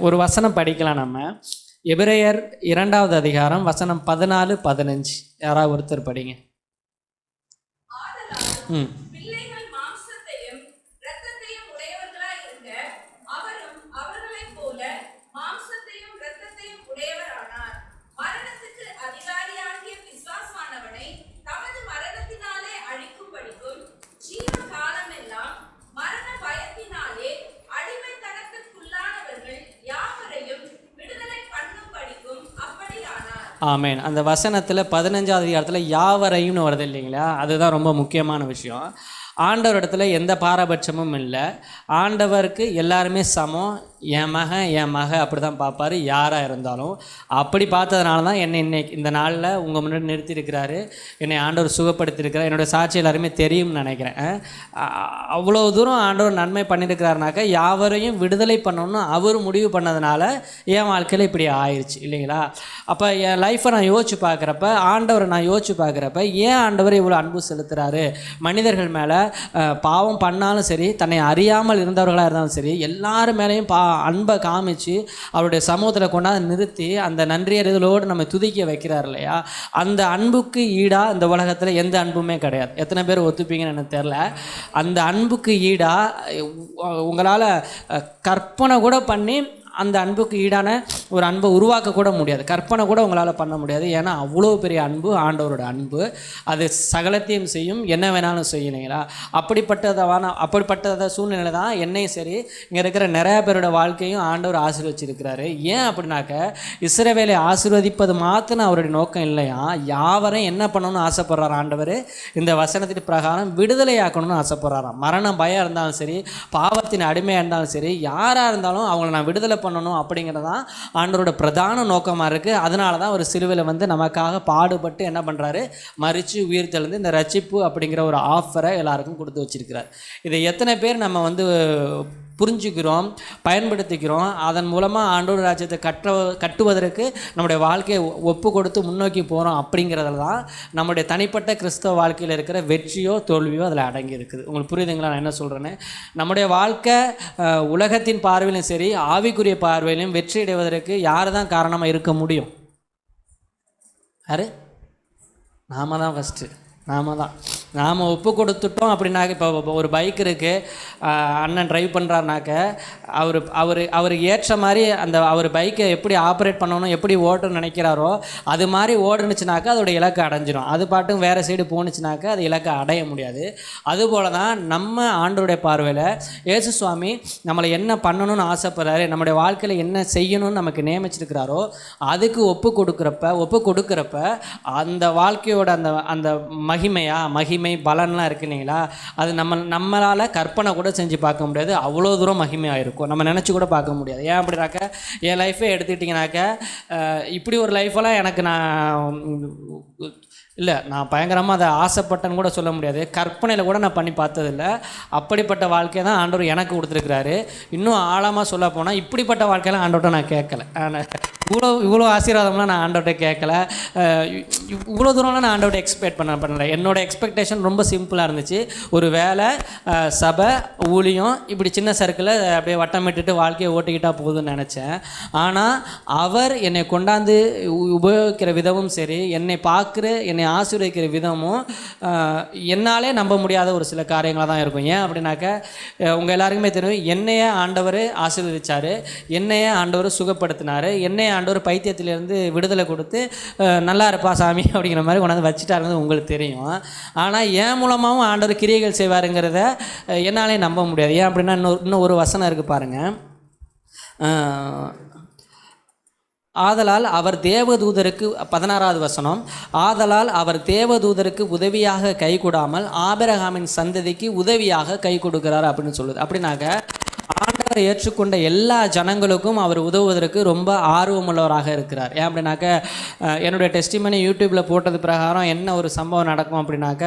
ஒரு வசனம் படிக்கலாம் நம்ம. எபிரேயர் 2வது அதிகாரம் வசனம் 14, 15. யாராவது ஒருத்தர் படிங்க. ஆமேன். அந்த வசனத்தில் 15வது அதிகாரத்தில் யாவரையும்னு வருது இல்லைங்களா? அதுதான் ரொம்ப முக்கியமான விஷயம். ஆண்டவர் இடத்துல எந்த பாரபட்சமும் இல்லை. ஆண்டவருக்கு எல்லாருமே சமம். என் மக அப்படி தான் பார்ப்பார், யாராக இருந்தாலும். அப்படி பார்த்ததுனால தான் என்னை இன்னைக்கு இந்த நாளில் உங்கள் முன்னாடி நிறுத்தியிருக்கிறாரு. என்னை ஆண்டவர் சுகப்படுத்தியிருக்கிறார். என்னோடய சாட்சி எல்லாருமே தெரியும்னு நினைக்கிறேன். அவ்வளோ தூரம் ஆண்டவர் நன்மை பண்ணியிருக்கிறாருனாக்கா யாவரையும் விடுதலை பண்ணணும்னு அவர் முடிவு பண்ணதுனால என் வாழ்க்கையில் இப்படி ஆயிடுச்சு இல்லைங்களா? அப்போ என் லைஃப்பை நான் யோசிச்சு பார்க்குறப்ப, ஆண்டவரை நான் யோசிச்சு பார்க்குறப்ப, ஏன் ஆண்டவர் இவ்வளோ அன்பு செலுத்துகிறாரு மனிதர்கள் மேலே? பாவம் பண்ணாலும் சரி, தன்னை அறியாமல் இருந்தவர்களாக இருந்தாலும் சரி, எல்லாரு மேலேயும் அன்பை காமிச்சு அவருடைய சமூகத்தில் கொண்டாந்து நிறுத்தி அந்த நன்றியறிதலோடு நம்ம துதிக்க வைக்கிறார் இல்லையா? அந்த அன்புக்கு ஈடாக இந்த உலகத்தில் எந்த அன்புமே கிடையாது. எத்தனை பேர் ஒத்துப்பீங்கன்னு எனக்கு தெரில. அந்த அன்புக்கு ஈடாக உங்களால் கற்பனை கூட பண்ணி அந்த அன்புக்கு ஈடான ஒரு அன்பை உருவாக்க கூட முடியாது. கற்பனை கூட உங்களால் பண்ண முடியாது. ஏன்னா அவ்வளோ பெரிய அன்பு ஆண்டவரோட அன்பு. அது சகலத்தையும் செய்யும், என்ன வேணாலும் செய்யலைங்களா? அப்படிப்பட்ட சூழ்நிலை தான் என்னையும் சரி, இங்கே இருக்கிற நிறைய பேரோட வாழ்க்கையும் ஆண்டவர் ஆசீர்வச்சிருக்கிறாரு. ஏன் அப்படின்னாக்க, இஸ்ரவேலை ஆசீர்வதிப்பது மாத்திரம் அவருடைய நோக்கம் இல்லையா, யாவரையும் என்ன பண்ணணும்னு ஆசைப்படுறார் ஆண்டவர்? இந்த வசனத்தின் பிரகாரம் விடுதலையாக்கணும்னு ஆசைப்படுறாராம். மரணம் பயம் இருந்தாலும் சரி, பாவத்தின் அடிமையாக இருந்தாலும் சரி, யாராக இருந்தாலும் அவங்கள நான் விடுதலை பண்ணணும் அப்படிங்கிறதான் ஆண்டவரோட பிரதான நோக்கமாக இருக்குது. அதனால தான் ஒரு சிலுவையில் வந்து நமக்காக பாடுபட்டு என்ன பண்ணுறாரு, மரித்து உயிர் தெழுந்து இந்த ரட்சிப்பு அப்படிங்கிற ஒரு ஆஃபரை எல்லாருக்கும் கொடுத்து வச்சிருக்கிறார். இதை எத்தனை பேர் நம்ம வந்து புரிஞ்சுக்கிறோம், பயன்படுத்திக்கிறோம்? அதன் மூலமாக ஆண்டவர் ராஜ்யத்தை கட்டுவதற்கு நம்முடைய வாழ்க்கையை ஒப்பு கொடுத்து முன்னோக்கி போகிறோம். அப்படிங்கிறதுல தான் நம்முடைய தனிப்பட்ட கிறிஸ்தவ வாழ்க்கையில் இருக்கிற வெற்றியோ தோல்வியோ அதில் அடங்கி இருக்குது. உங்களுக்கு புரியுதுங்களா நான் என்ன சொல்கிறேன்னு? நம்முடைய வாழ்க்கை உலகத்தின் பார்வையிலும் சரி, ஆவிக்குரிய பார்வையிலும் வெற்றி அடைவதற்கு யார் தான் காரணமாக இருக்க முடியும்? யார்? நாம தான் ஃபஸ்ட்டு. நாம் ஒப்பு கொடுத்துட்டோம் அப்படின்னாக்க, இப்போ ஒரு பைக் இருக்குது, அண்ணன் ட்ரைவ் பண்ணுறாருனாக்க, அவருக்கு ஏற்ற மாதிரி அந்த அவர் பைக்கை எப்படி ஆப்ரேட் பண்ணணும், எப்படி ஓட்டணும்னு நினைக்கிறாரோ அது மாதிரி ஓடுனுச்சுனாக்கா அதோட இலக்கை அடைஞ்சிடும். அது பாட்டும் வேறு சைடு போணுச்சுனாக்கா அது இலக்கை அடைய முடியாது. அதுபோல் தான் நம்ம ஆண்டவருடைய பார்வையில் இயேசு சுவாமி நம்மளை என்ன பண்ணணும்னு ஆசைப்படுறாரு, நம்முடைய வாழ்க்கையில் என்ன செய்யணும்னு நமக்கு நியமிச்சிருக்கிறாரோ அதுக்கு ஒப்பு கொடுக்குறப்ப அந்த வாழ்க்கையோட அந்த மகிமை பலன்லாம் இருக்கு இல்லைங்களா? அது நம்மளால் கற்பனை கூட செஞ்சு பார்க்க முடியாது. அவ்வளோ தூரம் மகிமையாக இருக்கும், நம்ம நினச்சி கூட பார்க்க முடியாது. ஏன் அப்படின்னாக்க, என் லைஃபே எடுத்துக்கிட்டிங்கனாக்க, இப்படி ஒரு லைஃபெல்லாம் எனக்கு நான் பயங்கரமாக அதை ஆசைப்பட்டேன்னு கூட சொல்ல முடியாது. கற்பனையில் கூட நான் பண்ணி பார்த்ததில்லை. அப்படிப்பட்ட வாழ்க்கையை தான் ஆண்டவர் எனக்கு கொடுத்துருக்கிறாரு. இன்னும் ஆழமாக சொல்ல போனால், இப்படிப்பட்ட வாழ்க்கையெல்லாம் ஆண்டவர்கிட்ட நான் கேட்கல. இவ்வளோ ஆசீர்வாதம்லாம் நான் ஆண்டவர்கிட்ட கேட்கல. இவ்வளோ தூரம்லாம் நான் ஆண்டவர்கிட்ட எக்ஸ்பெக்ட் பண்ணல. என்னோடய எக்ஸ்பெக்டேஷன் ரொம்ப சிம்பிளாக இருந்துச்சு. ஒரு வேலை, சபை, ஊழியம், இப்படி சின்ன சர்க்கிளில் அப்படியே வட்டமிட்டுட்டு வாழ்க்கையை ஓட்டிக்கிட்டால் போதும்னு நினச்சேன். ஆனால் அவர் என்னை கொண்டாந்து உபயோகிக்கிற விதமும் சரி, என்னை என்னை ஆசீர்வதிக்கிற விதமும் என்னாலே நம்ப முடியாத ஒரு சில காரியங்களாக தான் இருக்கும். ஏன் அப்படின்னாக்க, உங்கள் எல்லாருக்குமே தெரியும், என்னையே ஆண்டவர் ஆசீர்வதிச்சார், என்னையே ஆண்டவர் சுகப்படுத்தினார், என்னையே ஆண்டவர் பைத்தியத்திலேருந்து விடுதலை கொடுத்து நல்லா இருப்பா சாமி அப்படிங்கிற மாதிரி கொண்டாந்து வச்சுட்டாருங்கிறது உங்களுக்கு தெரியும். ஆனால் என் மூலமாகவும் ஆண்டவர் கிரியைகள் செய்வாருங்கிறத என்னாலே நம்ப முடியாது. ஏன் அப்படின்னா, இன்னும் ஒரு வசனம் இருக்குது பாருங்கள். ஆதலால் அவர் தேவதூதருக்கு 16வது வசனம், ஆதலால் அவர் தேவதூதருக்கு உதவியாக கை கொடாமல் ஆபிரகாமின் சந்ததிக்கு உதவியாக கை கொடுக்கிறார் அப்படின்னு சொல்லுது. அப்படின்னாக்க, ஆண்டவரை ஏற்றுக்கொண்ட எல்லா ஜனங்களுக்கும் அவர் உதவுவதற்கு ரொம்ப ஆர்வமுள்ளவராக இருக்கிறார். ஏன் அப்படின்னாக்க, என்னுடைய டெஸ்டிமனி யூடியூப்பில் போட்டது பிரகாரம் என்ன ஒரு சம்பவம் நடக்கும் அப்படின்னாக்க,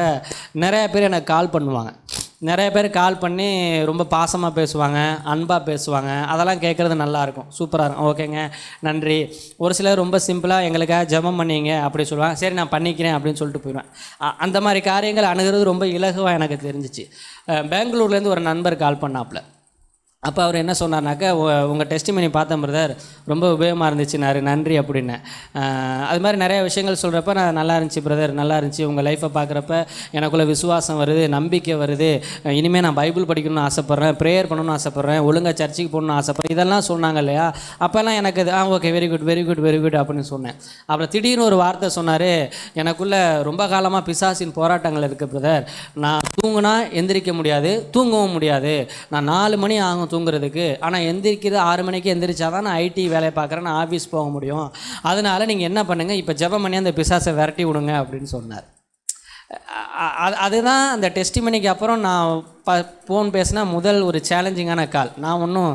நிறைய பேர் எனக்கு கால் பண்ணுவாங்க. நிறைய பேர் கால் பண்ணி ரொம்ப பாசமாக பேசுவாங்க, அன்பாக பேசுவாங்க. அதெல்லாம் கேட்குறது நல்லாயிருக்கும், சூப்பராக இருக்கும். ஓகேங்க, நன்றி. ஒரு சிலர் ரொம்ப சிம்பிளாக எங்களுக்காக ஜெபம் பண்ணிங்க அப்படி சொல்லுவாங்க. சரி நான் பண்ணிக்கிறேன் அப்படின்னு சொல்லிட்டு போயிடுவேன். அந்த மாதிரி காரியங்கள் அணுகிறது ரொம்ப இலகுவாக எனக்கு தெரிஞ்சிச்சு. பெங்களூர்லேருந்து ஒரு நண்பர் கால் பண்ணாப்புல. அப்போ அவர் என்ன சொன்னார்னாக்கா, உங்கள் டெஸ்டிமனி பார்த்தேன் பிரதர், ரொம்ப உபயோகமாக இருந்துச்சுன்னாரு, நன்றி அப்படின்னேன். அது மாதிரி நிறைய விஷயங்கள் சொல்கிறப்ப நான் நல்லா இருந்துச்சு பிரதர், நல்லா இருந்துச்சு, உங்கள் லைஃப்பை பார்க்குறப்ப எனக்குள்ளே விசுவாசம் வருது, நம்பிக்கை வருது, இனிமேல் நான் பைபிள் படிக்கணும்னு ஆசைப்பட்றேன், ப்ரேயர் பண்ணணும்னு ஆசைப்பட்றேன், ஒழுங்காக சர்ச்சுக்கு போகணும்னு ஆசைப்பட்றேன், இதெல்லாம் சொன்னாங்க இல்லையா. அப்போல்லாம் எனக்கு இது okay, very good very good very good அப்படின்னு சொன்னேன். அப்புறம் திடீர்னு ஒரு வார்த்தை சொன்னார், எனக்குள்ளே ரொம்ப காலமாக பிசாசின் போராட்டங்கள் இருக்குது பிரதர், நான் தூங்குனா எந்திரிக்க முடியாது, தூங்கவும் முடியாது, நான் 4 மணி ஆகும் தூங்குறதுக்கு, ஆனால் எந்திரிக்கிறது 6 மணிக்கு எந்திரிச்சாதான் நான் ஐடி வேலையை பார்க்குறேன், நான் ஆஃபீஸ் போக முடியும், அதனால் நீங்கள் என்ன பண்ணுங்கள், இப்போ ஜெபம் பண்ணி அந்த பிசாசை விரட்டி விடுங்க அப்படின்னு சொன்னார். அதுதான் அந்த டெஸ்டிமனிக்கு அப்புறம் நான் ஃபோன் பேசினா முதல் ஒரு சேலஞ்சிங்கான கால். நான் ஒன்றும்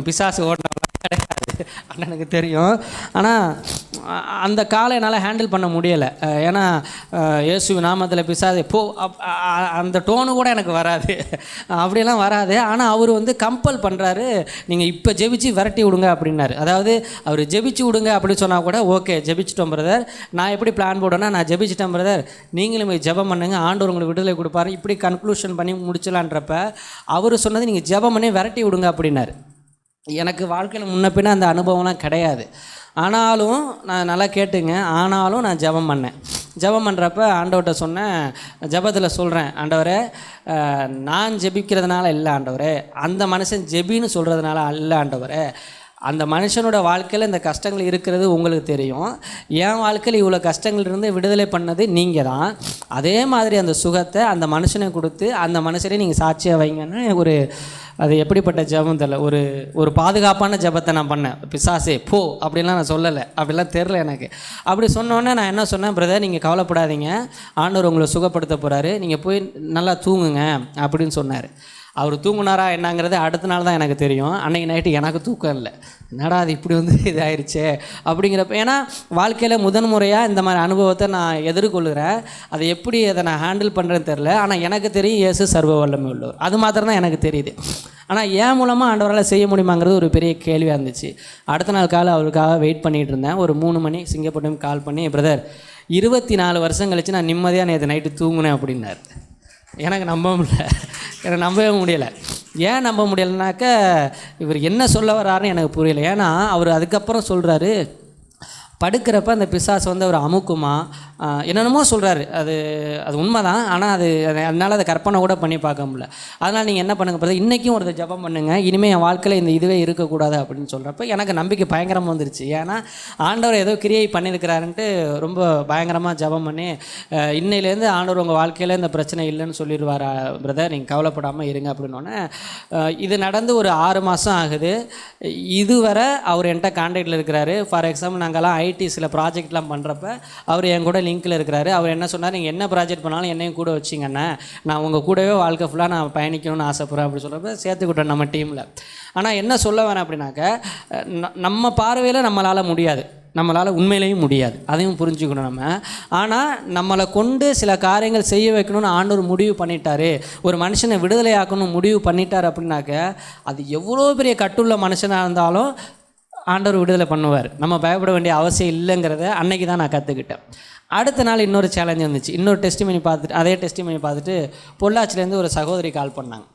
பிசாசு ஓட்டின கிடையாது, அண்ணனுக்கு தெரியும். ஆனால் அந்த காலை என்னால் ஹேண்டில் பண்ண முடியலை. ஏன்னா இயேசு நாமத்தில் பிசாசு போ அந்த டோனு கூட எனக்கு வராது, அப்படியெல்லாம் வராது. ஆனால் அவர் வந்து கம்பல் பண்ணுறாரு, நீங்கள் இப்போ ஜெபிச்சு விரட்டி விடுங்க அப்படின்னாரு. அதாவது அவர் ஜெபிச்சு விடுங்க அப்படின்னு சொன்னால் கூட ஓகே ஜெபிச்சிட்டோம் பிரதர், நான் எப்படி பிளான் போடணும்னா நான் ஜெபிச்சிட்டேன் பிரதர், நீங்களும் ஜெபம் பண்ணுங்க, ஆண்டவர் உங்களுக்கு விடுதலை கொடுப்பாரு, இப்படி கன்க்ளூஷன் பண்ணி முடிச்சலான்றப்ப அவர் சொன்னது நீங்கள் ஜெபம் பண்ணி விரட்டி விடுங்க அப்படின்னாரு. எனக்கு வாழ்க்கையில் முன்ன பின்ன அந்த அனுபவம்லாம் கிடையாது. ஆனாலும் நான் நல்லா கேட்டுங்க, ஆனாலும் நான் ஜெபம் பண்ணேன். ஜெபம் பண்ணுறப்ப ஆண்டவர்கிட்ட சொன்னேன், ஜெபத்தில் சொல்கிறேன், ஆண்டவரே நான் ஜெபிக்கிறதுனால இல்லை ஆண்டவரே, அந்த மனுஷன் ஜெபின்னு சொல்கிறதுனால இல்லை ஆண்டவரே, அந்த மனுஷனோட வாழ்க்கையில் இந்த கஷ்டங்கள் இருக்கிறது உங்களுக்கு தெரியும், என் வாழ்க்கையில் இவ்வளோ கஷ்டங்கள் இருந்து விடுதலை பண்ணது நீங்கள் தான், அதே மாதிரி அந்த சுகத்தை அந்த மனுஷனை கொடுத்து அந்த மனுஷனே நீங்கள் சாட்சியாக வைங்கன்னு அது எப்படிப்பட்ட ஜெபம் தெரியல, ஒரு பாதுகாப்பான ஜெபத்தை நான் பண்ணேன். பிசாசே போ அப்படின்லாம் நான் சொல்லலை, அப்படிலாம் தெரில எனக்கு. அப்படி சொன்னோன்னே நான் என்ன சொன்னேன், பிரதர் நீங்கள் கவலைப்படாதீங்க, ஆண்டவர் உங்களை சுகப்படுத்த போகிறாரு, நீங்கள் போய் நல்லா தூங்குங்க அப்படின்னு சொன்னார். அவர் தூங்குனாரா என்னங்கிறது அடுத்த நாள் தான் எனக்கு தெரியும். அன்றைக்கி நைட்டு எனக்கு தூக்கம் இல்லை, என்னடா அது இப்படி வந்து இதாகிடுச்சே அப்படிங்கிறப்ப, ஏன்னா வாழ்க்கையில் முதன்முறையாக இந்த மாதிரி அனுபவத்தை நான் எதிர்கொள்கிறேன். அதை எப்படி அதை நான் ஹேண்டில் பண்ணுறேன்னு தெரில. ஆனால் எனக்கு தெரியும் இயேசு சர்வ வல்லமை உள்ளவர், அது மாத்திரம் தான் எனக்கு தெரியுது. ஆனால் என் மூலமாக ஆண்டவரால் செய்ய முடியுமாங்கிறது ஒரு பெரிய கேள்வியாக இருந்துச்சு. அடுத்த நாள் காலை அவருக்காக வெயிட் பண்ணிகிட்டு இருந்தேன். ஒரு 3 மணி சிங்கப்பட்டம் கால் பண்ணி, பிரதர் 24 வருஷம் கழிச்சு நான் நிம்மதியாக நேற்று நைட்டு தூங்குனேன் அப்படின்னாரு. எனக்கு நம்பவே முடியலை. ஏன் நம்ப முடியலைனாக்க, இவர் என்ன சொல்ல வர்றாருன்னு எனக்கு புரியலை. ஏன்னா அவர் அதுக்கப்புறம் சொல்கிறாரு, படுக்கிறப்ப அந்த பிசாசு வந்து அவர் அமுக்குமா என்னென்னமோ சொல்கிறாரு. அது உண்மை தான், ஆனால் அதனால் அதை கற்பனை கூட பண்ணி பார்க்க முடியல. அதனால் நீங்கள் என்ன பண்ணுங்க பார்த்தா, இன்றைக்கும் ஒரு ஜெபம் பண்ணுங்கள், இனிமேல் என் வாழ்க்கையில் இந்த இதுவே இருக்கக்கூடாது அப்படின்னு சொல்கிறப்ப எனக்கு நம்பிக்கை பயங்கரமாக வந்துருச்சு. ஏன்னா ஆண்டவர் ஏதோ கிரியை பண்ணியிருக்கிறாருன்ட்டு ரொம்ப பயங்கரமாக ஜெபம் பண்ணி, இன்னையிலேருந்து ஆண்டவர் உங்கள் வாழ்க்கையில் இந்த பிரச்சனை இல்லைன்னு சொல்லிடுவார் பிரதர், நீங்கள் கவலைப்படாமல் இருங்க அப்படின்னோடனே, இது நடந்து ஒரு 6 மாதம் ஆகுது. இதுவரை அவர் என்கிட்ட கான்டாக்டில் இருக்கிறாரு. ஃபார் எக்ஸாம்பிள் நாங்கள்லாம் ஐடி சில ப்ராஜெக்ட்லாம் பண்ணுறப்ப அவர் என் கூட லிங்கில் இருக்கிறாரு. அவர் என்ன சொன்னார், நீங்கள் என்ன ப்ராஜெக்ட் பண்ணாலும் என்னையும் கூட வச்சிங்கண்ணே, நான் உங்கள் கூடவே வாழ்க்கை ஃபுல்லாக நான் பயணிக்கணும்னு ஆசைப்பட்றேன் அப்படி சொல்கிறப்ப சேர்த்துக்கிட்டோம் நம்ம டீமில். ஆனால் என்ன சொல்ல வேணாம் அப்படின்னாக்க, நம்ம பார்வையில் நம்மளால் முடியாது, நம்மளால் உண்மையிலேயும் முடியாது, அதையும் புரிஞ்சுக்கணும் நம்ம. ஆனால் நம்மளை கொண்டு சில காரியங்கள் செய்ய வைக்கணும்னு ஆண்டவர் முடிவு பண்ணிட்டாரு, ஒரு மனுஷனை விடுதலை ஆக்கணும் முடிவு பண்ணிட்டார் அப்படின்னாக்க, அது எவ்வளோ பெரிய கட்டுள்ள மனுஷனாக இருந்தாலும் ஆண்டவர் விடுதலை பண்ணுவார். நம்ம பயப்பட வேண்டிய அவசியம் இல்லைங்கிறத அன்னைக்கு தான் நான் கற்றுக்கிட்டேன். அடுத்த நாள் இன்னொரு சேலஞ்ச் வந்துச்சு. இன்னொரு டெஸ்டிமனி பார்த்துட்டு, அதே டெஸ்டிமனி பார்த்துட்டு பொள்ளாச்சிலேருந்து ஒரு சகோதரி கால் பண்ணாங்க.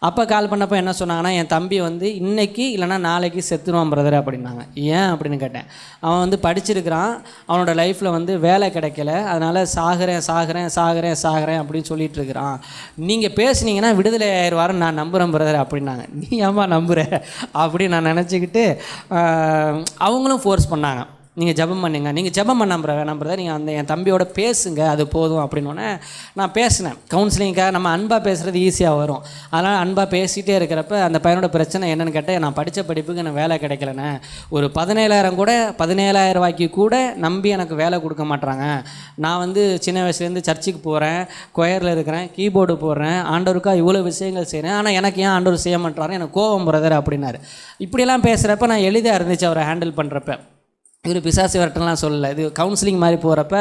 அப்போ கால் பண்ணப்போ என்ன சொன்னாங்கன்னா, என் தம்பி வந்து இன்றைக்கி இல்லைனா நாளைக்கு செத்துருவான் பிரதர் அப்படின்னாங்க. ஏன் அப்படின்னு கேட்டேன். அவன் வந்து படிச்சிருக்கிறான், அவனோட லைஃப்பில் வந்து வேலை கிடைக்கல, அதனால் சாகிறேன் அப்படின்னு சொல்லிகிட்டு இருக்கிறான், நீங்கள் பேசுனீங்கன்னா விடுதலை ஆயிடுவாருன்னு நான் நம்புகிறேன் பிரதர் அப்படின்னாங்க. நீ ஏம்மா நம்புகிற அப்படின்னு நான் நினச்சிக்கிட்டு, அவங்களும் ஃபோர்ஸ் பண்ணாங்க, நீங்கள் ஜெபம் பண்ணுங்க, நீங்கள் ஜெபம் பண்ண வேணாம் பிரதர், நீங்கள் என் தம்பியோட பேசுங்க, அது போதும் அப்படின்னோடனே நான் பேசினேன். கவுன்சிலிங்காக நம்ம அன்பாக பேசுகிறது ஈஸியாக வரும். அதனால் அன்பாக பேசிகிட்டே இருக்கிறப்ப அந்த பையனோட பிரச்சனை என்னென்னு கேட்டால், நான் படித்த படிப்புக்கு எனக்கு வேலை கிடைக்கலண்ணே, ஒரு 17,000 ரூபாய்க்கு கூட நம்பி எனக்கு வேலை கொடுக்க மாட்றாங்க, நான் வந்து சின்ன வயசுலேருந்து சர்ச்சுக்கு போகிறேன், கொயரில் இருக்கிறேன், கீபோர்டு போடுறேன், ஆண்டவருக்காக இவ்வளோ விஷயங்கள் செய்கிறேன், ஆனால் எனக்கு ஏன் ஆண்டவர் செய்ய மாட்டாரு, எனக்கு கோபம் பிரதர் அப்படின்னாரு. இப்படியெல்லாம் பேசுகிறப்ப நான் எளிதாக இருந்துச்சு அவரை ஹேண்டில் பண்ணுறப்ப. இவர் பிசாசு விரட்டலாம் சொல்லலை, இது கவுன்சிலிங் மாதிரி போகிறப்ப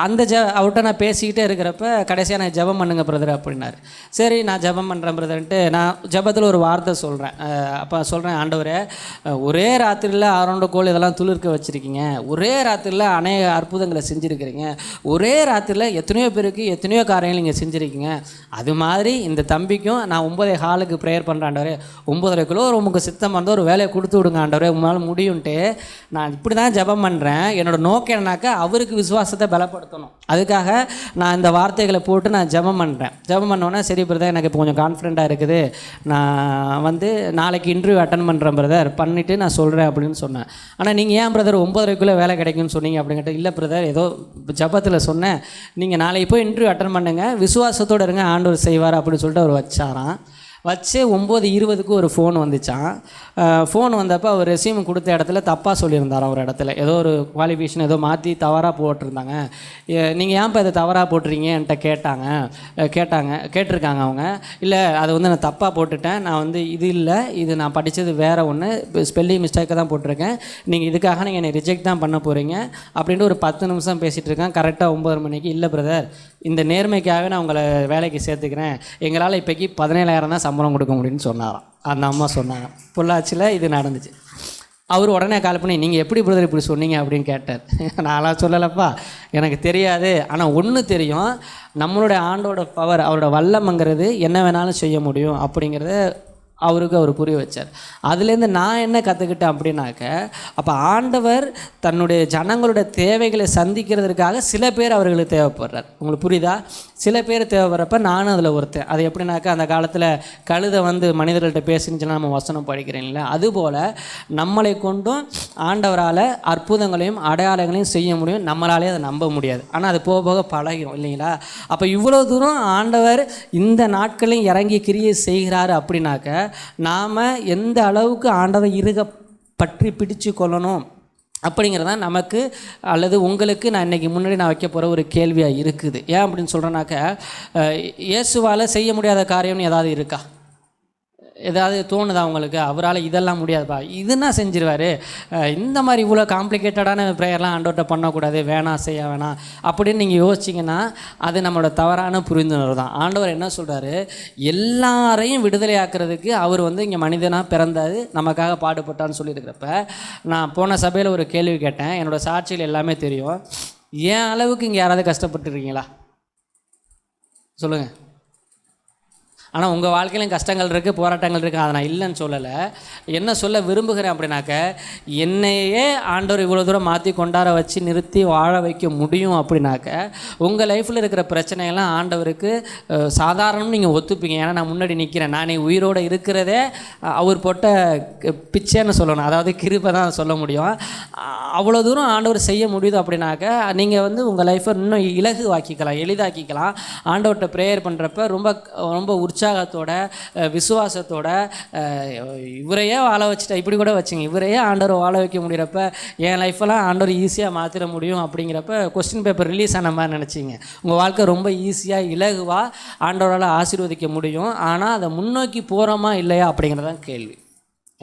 அந்த அவர்கிட்ட நான் பேசிக்கிட்டே இருக்கிறப்ப கடைசியாக நான் ஜெபம் பண்ணுங்க பிரதர் அப்படின்னாரு. சரி நான் ஜெபம் பண்ணுறேன் பிரதர்ன்ட்டு நான் ஜெபத்தில் ஒரு வார்த்தை சொல்கிறேன். அப்போ சொல்கிறேன், ஆண்டவரே ஒரே ராத்திரியில் 600 கோல் இதெல்லாம் துளிர்க்க வச்சுருக்கீங்க, ஒரே ராத்திரியில் அநேக அற்புதங்களை செஞ்சுருக்கிறீங்க, ஒரே ராத்திரியில் எத்தனையோ பேருக்கு எத்தனையோ காரியங்கள் நீங்கள் செஞ்சுருக்கீங்க, அது மாதிரி இந்த தம்பிக்கும் நான் 9 ஹாலுக்கு ப்ரேயர் பண்ணுறேன் ஆண்டவரே, 9:30 கிலோ உங்களுக்கு சித்தம் வந்து ஒரு வேலையை கொடுத்து விடுங்க ஆண்டவரே, உங்களால் முடியும்ன்ட்டு நான் இப்படி தான் ஜெபம் பண்ணுறேன். என்னோட நோக்கம் என்னன்னாக்கா அவருக்கு விசுவாசத்தை பலப்படுத்தணும். அதுக்காக நான் இந்த வார்த்தைகளை போட்டு நான் ஜெபம் பண்ணுறேன். ஜெபம் பண்ணோன்னே சரி பிரதர் எனக்கு இப்போ கொஞ்சம் கான்ஃபிடென்ட்டாக இருக்குது, நான் வந்து நாளைக்கு இன்டர்வியூ அட்டன் பண்ணுறேன் பிரதர், பண்ணிவிட்டு நான் சொல்கிறேன் அப்படின்னு சொன்னேன். ஆனால் நீங்கள் ஏன் பிரதர் 9:30 வேலை கிடைக்கும்னு சொன்னீங்க அப்படிங்கிட்ட, இல்லை பிரதர் ஏதோ ஜெபத்தில் சொன்னேன், நீங்கள் நாளைக்கு போய் இன்டர்வியூ அட்டன் பண்ணுங்கள், விசுவாசத்தோடு இருங்க, ஆண்டவர் செய்வார் அப்படின்னு சொல்லிட்டு அவர் வச்சாராம். வச்சு 9:20 ஒரு ஃபோன் வந்துச்சான். ஃபோன் வந்தப்போ அவர் ரெஸ்யூம் கொடுத்த இடத்துல தப்பாக சொல்லியிருந்தார். ஒரு இடத்துல ஏதோ ஒரு குவாலிஃபிகேஷன் ஏதோ மாற்றி தவறாக போட்டிருந்தாங்க. நீங்கள் ஏன்ப்பா இதை தவறாக போட்டுறீங்க என்கிட்ட கேட்டிருக்காங்க அவங்க. இல்லை அதை வந்து நான் தப்பாக போட்டுட்டேன், நான் வந்து இது இல்லை, இது நான் படித்தது வேறு ஒன்று, ஸ்பெல்லிங் மிஸ்டேக்கை தான் போட்டிருக்கேன், நீங்கள் இதுக்காக நீங்கள் என்னை ரிஜெக்ட் தான் பண்ண போகிறீங்க அப்படின்ட்டு ஒரு 10 நிமிஷம் பேசிகிட்டு இருக்கேன். கரெக்டாக 9 மணிக்கு, இல்லை பிரதர் இந்த நேர்மைக்காக நான் உங்களை வேலைக்கு சேர்த்துக்கிறேன், எங்களால் இப்போக்கி 17,000 தான் சம்பளம் கொடுக்க முடியும்னு சொன்னாராம். அந்த அம்மா சொன்னாங்க. பொள்ளாச்சியில் இது நடந்துச்சு. அவர் உடனே கால் பண்ணி நீங்கள் எப்படி பிரதர் இப்படி சொன்னீங்க அப்படின்னு கேட்டார். நான்லாம் சொல்லலப்பா, எனக்கு தெரியாது, ஆனால் ஒன்று தெரியும், நம்மளுடைய ஆண்டோட பவர், அவரோட வல்லம்ங்கிறது என்ன வேணாலும் செய்ய முடியும் அப்படிங்கிறத அவருக்கு அவர் புரிய வச்சார். அதுலேருந்து நான் என்ன கற்றுக்கிட்டேன் அப்படின்னாக்க, அப்போ ஆண்டவர் தன்னுடைய ஜனங்களுடைய தேவைகளை சந்திக்கிறதுக்காக சில பேர் அவர்களுக்கு தேவைப்படுறார். உங்களுக்கு புரியுதா? சில பேர் தேவைப்படுறப்ப நானும் அதில் ஒருத்தன். அது எப்படின்னாக்கா, அந்த காலத்தில் கழுதை வந்து மனிதர்கள்ட்ட பேசினுச்சுன்னா நம்ம வசனம் படிக்கிறேன் இல்லை, அதுபோல் நம்மளை கொண்டும் ஆண்டவரால் அற்புதங்களையும் அடையாளங்களையும் செய்ய முடியும், நம்மளாலே அதை நம்ப முடியாது, ஆனால் அது போக போக பழகிடும் இல்லைங்களா? அப்போ இவ்வளோ தூரம் ஆண்டவர் இந்த நாட்களையும் இறங்கி கிரியை செய்கிறாரு அப்படின்னாக்க, நாம் எந்த அளவுக்கு ஆண்டவரை இறுக பற்றி பிடிச்சு கொள்ளணும் அப்படிங்கிறதான் நமக்கு அல்லது உங்களுக்கு நான் இன்றைக்கி முன்னாடி நான் வைக்க போகிற ஒரு கேள்வியாக இருக்குது. ஏன் அப்படின்னு சொல்கிறேன்னாக்க, இயேசுவால் செய்ய முடியாத காரியம்னு ஏதாவது இருக்கா? ஏதாவது தோணுதா உங்களுக்கு? அவரால் இதெல்லாம் முடியாதுப்பா, இதுனா செஞ்சிருவார், இந்த மாதிரி இவ்வளோ காம்ப்ளிகேட்டடான ப்ரேயர்லாம் ஆண்டவர்கிட்ட பண்ணக்கூடாது, வேணாம் செய்ய வேணாம் அப்படின்னு நீங்கள் யோசிச்சிங்கன்னா அது நம்மளோட தவறான புரிந்துணர்வு தான். ஆண்டவர் என்ன சொல்கிறாரு, எல்லாரையும் விடுதலை ஆக்கிறதுக்கு அவர் வந்து இங்கே மனிதனாக பிறந்தாது, நமக்காக பாடுபட்டான்னு சொல்லியிருக்கிறப்ப, நான் போன சபையில் ஒரு கேள்வி கேட்டேன், என்னோடய சாட்சியில் எல்லாமே தெரியும், ஏன் அளவுக்கு இங்கே யாராவது கஷ்டப்பட்டுருக்கீங்களா சொல்லுங்கள்? ஆனால் உங்கள் வாழ்க்கையிலும் கஷ்டங்கள் இருக்குது, போராட்டங்கள் இருக்குது, அதை நான் இல்லைன்னு சொல்லலை. என்ன சொல்ல விரும்புகிறேன் அப்படின்னாக்க, என்னையே ஆண்டவர் இவ்வளோ தூரம் மாற்றி கொண்டாட வச்சு நிறுத்தி வாழ வைக்க முடியும் அப்படின்னாக்க, உங்கள் லைஃப்பில் இருக்கிற பிரச்சனையெல்லாம் ஆண்டவருக்கு சாதாரணம்னு நீங்கள் ஒத்துப்பீங்க. ஏன்னா நான் முன்னாடி நிற்கிறேன், நானே உயிரோடு இருக்கிறதே அவர் போட்ட பிச்சைன்னு சொல்லணும், அதாவது கிருபை தான் சொல்ல முடியும். அவ்வளோ தூரம் ஆண்டவர் செய்ய முடியுது அப்படின்னாக்க, நீங்கள் வந்து உங்கள் லைஃப்பை இன்னும் இலகுவாக்கிக்கலாம், எளிதாக்கிக்கலாம். ஆண்டவர்கிட்ட ப்ரேயர் பண்ணுறப்ப ரொம்ப ரொம்ப உற்சாகத்தோட விசுவாசத்தோட, இவரையே வாழ வச்சுட்டா, இப்படி கூட வச்சுங்க, இவரையே ஆண்டவர் வாழ வைக்க முடிகிறப்ப என் லைஃப்பெல்லாம் ஆண்டவர் ஈஸியாக மாற்றிட முடியும் அப்படிங்கிறப்ப கொஸ்டின் பேப்பர் ரிலீஸ் ஆன மாதிரி நினச்சிங்க. உங்கள் வாழ்க்கை ரொம்ப ஈஸியாக இலகுவாக ஆண்டவரால் ஆசீர்வதிக்க முடியும். ஆனால் அதை முன்னோக்கி போகிறோமா இல்லையா அப்படிங்கிறதான் கேள்வி.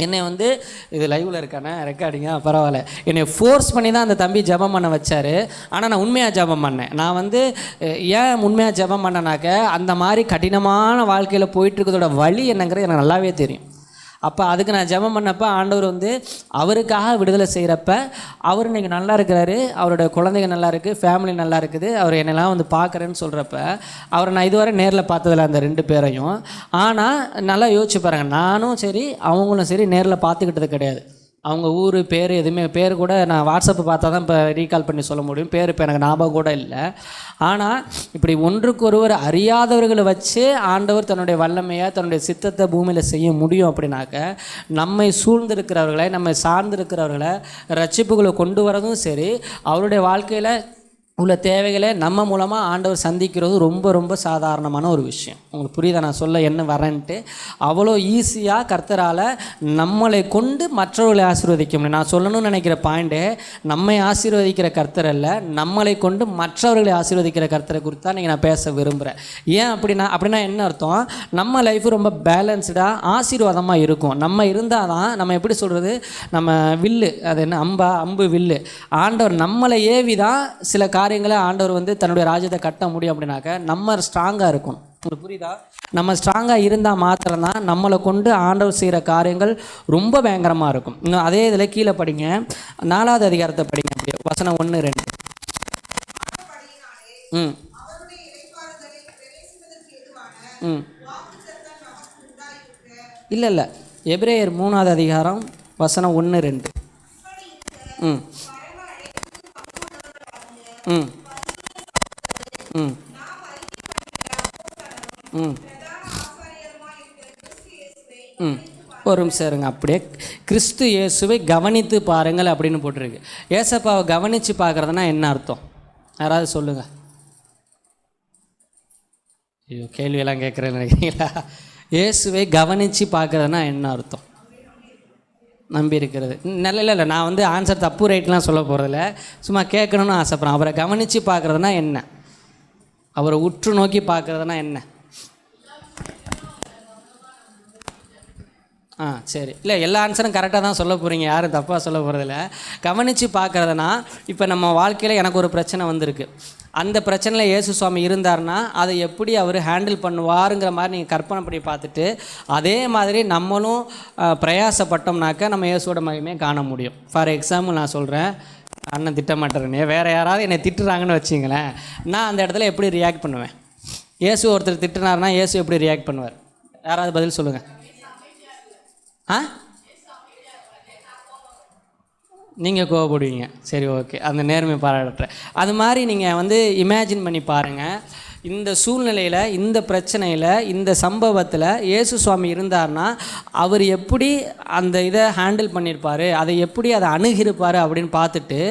என்னை வந்து இது லைவில் இருக்கானே ரெக்கார்டிங்க பரவாயில்ல, என்னை ஃபோர்ஸ் பண்ணி தான் அந்த தம்பி ஜெபம் பண்ண வச்சார். ஆனால் நான் உண்மையாக ஜெபம் பண்ணேன். நான் வந்து ஏன் உண்மையாக ஜெபம் பண்ணேனாக்க, அந்த மாதிரி கடினமான வாழ்க்கையில் போயிட்டுருக்கிறதோட வழி என்னங்கிறது எனக்கு நல்லாவே தெரியும். அப்போ அதுக்கு நான் ஜெபம் பண்ணப்போ ஆண்டவர் வந்து அவருக்காக விடுதலை செய்கிறப்ப, அவர் இன்றைக்கி நல்லா இருக்கிறாரு, அவரோட குழந்தைங்க நல்லா இருக்குது, ஃபேமிலி நல்லா இருக்குது, அவர் என்னெல்லாம் வந்து பார்க்குறேன்னு சொல்கிறப்ப, அவரை நான் இதுவரை நேரில் பார்த்ததில்ல அந்த 2 பேரையும். ஆனால் நல்லா யோசிச்சு பாருங்கள், நானும் சரி அவங்களும் சரி நேரில் பார்த்துக்கிட்டது கிடையாது. அவங்க ஊர் பேர் எதுவுமே, பேர் கூட நான் வாட்ஸ்அப்பை பார்த்தா தான் இப்போ ரீகால் பண்ணி சொல்ல முடியும், பேர் இப்போ எனக்கு ஞாபகம் கூட இல்லை. ஆனால் இப்படி ஒன்றுக்கொருவர் அறியாதவர்களை வச்சு ஆண்டவர் தன்னுடைய வல்லமையை தன்னுடைய சித்தத்தை பூமியில் செய்ய முடியும் அப்படின்னாக்க, நம்மை சூழ்ந்திருக்கிறவர்களை, நம்மை சார்ந்திருக்கிறவர்களை ரட்சிப்புகளை கொண்டு வரதும் சரி, அவருடைய வாழ்க்கையில் உள்ள தேவைகளை நம்ம மூலமாக ஆண்டவர் சந்திக்கிறது ரொம்ப ரொம்ப சாதாரணமான ஒரு விஷயம். உங்களுக்கு புரியுதா நான் சொல்ல என்ன வரேன்ட்டு? அவ்வளோ ஈஸியாக கர்த்தரால் நம்மளை கொண்டு மற்றவர்களை ஆசீர்வதிக்க முடியும். நான் சொல்லணும்னு நினைக்கிற பாயிண்ட்டு, நம்மை ஆசீர்வதிக்கிற கர்த்தர் அல்ல, நம்மளை கொண்டு மற்றவர்களை ஆசீர்வதிக்கிற கர்த்தரை குறித்து தான் நீங்கள் நான் பேச விரும்புகிறேன். ஏன் அப்படின்னா என்ன அர்த்தம்? நம்ம லைஃபு ரொம்ப பேலன்ஸ்டாக ஆசீர்வாதமாக இருக்கும். நம்ம இருந்தால் தான் நம்ம எப்படி சொல்கிறது, நம்ம வில்லு, அது என்ன அம்பு வில்லு, ஆண்டவர் நம்மளை ஏவி தான் சில காரியங்களை ஆண்டவர் தன்னுடைய ராஜ்யத்தை கட்ட முடியும். அப்படின்னாக்க நம்ம ஸ்ட்ராங்காக இருக்கணும். உங்களுக்கு புரியுதா? நம்ம ஸ்ட்ராங்காக இருந்தால் மாத்திரம்தான் நம்மளை கொண்டு ஆண்டவர் செய்கிற காரியங்கள் ரொம்ப பயங்கரமாக இருக்கும். இன்னும் அதே இதில் கீழே படிங்க, 4வது அதிகாரத்தை படிங்க, அப்படியே வசனம் 1-2. ம் ம் இல்லை எபிரேயர் 3வது அதிகாரம் வசனம் 1-2. ம் ம் ம் ம் ம் ஒரு நிமிஷம் இருங்க. அப்படியே கிறிஸ்து இயேசுவை கவனித்து பாருங்கள் அப்படின்னு போட்டிருக்கு. ஏசப்பாவை கவனித்து பார்க்குறதுனா என்ன அர்த்தம்? யாராவது சொல்லுங்கள். ஐயோ, கேள்வியெல்லாம் கேட்குறேன்னு நினைக்கிறீங்களா? இயேசுவை கவனித்து பார்க்குறதுனா என்ன அர்த்தம்? நம்பி இருக்கிறது. இல்லை நான் ஆன்சர் தப்பு ரைட்லாம் சொல்ல போகிறதில்ல, சும்மா கேட்கணுன்னு ஆசைப்பட்றேன். அவரை கவனித்து பார்க்குறதுனா என்ன? அவரை உற்று நோக்கி பார்க்குறதுனா என்ன? சரி, இல்லை எல்லா ஆன்சரும் கரெக்டாக தான் சொல்ல போகிறீங்க, யாரும் தப்பாக சொல்ல போகிறதில்ல. கவனித்து பார்க்குறதுனா, இப்போ நம்ம வாழ்க்கையில் எனக்கு ஒரு பிரச்சனை வந்திருக்கு, அந்த பிரச்சனையில் இயேசு சுவாமி இருந்தார்னா அதை எப்படி அவர் ஹேண்டில் பண்ணுவாருங்கிற மாதிரி நீங்கள் கற்பனை பண்ணி பார்த்துட்டு அதே மாதிரி நம்மளும் பிரயாசப்பட்டோம்னாக்க நம்ம இயேசுவோட மகிமையை காண முடியும். ஃபார் எக்ஸாம்பிள் நான் சொல்கிறேன், அண்ணன் திட்ட மாட்டேறேனே, வேறு யாராவது என்னை திட்டுறாங்கன்னு வச்சிங்களேன், நான் அந்த இடத்துல எப்படி ரியாக்ட் பண்ணுவேன்? இயேசு ஒருத்தர் திட்டுனார்னா இயேசு எப்படி ரியாக்ட் பண்ணுவார்? யாராவது பதில் சொல்லுங்கள். நீங்கள் கோவப்படுவீங்க. சரி, ஓகே, அந்த நேர்மை பாராட்டுறேன். அது மாதிரி நீங்கள் இமேஜின் பண்ணி பாருங்கள், இந்த சூழ்நிலையில், இந்த பிரச்சனையில், இந்த சம்பவத்தில் இயேசு சுவாமி இருந்தார்னா அவர் எப்படி அந்த இதை ஹேண்டில் பண்ணியிருப்பார், அதை எப்படி அதை அணுகிருப்பார் அப்படின்னு பார்த்துட்டு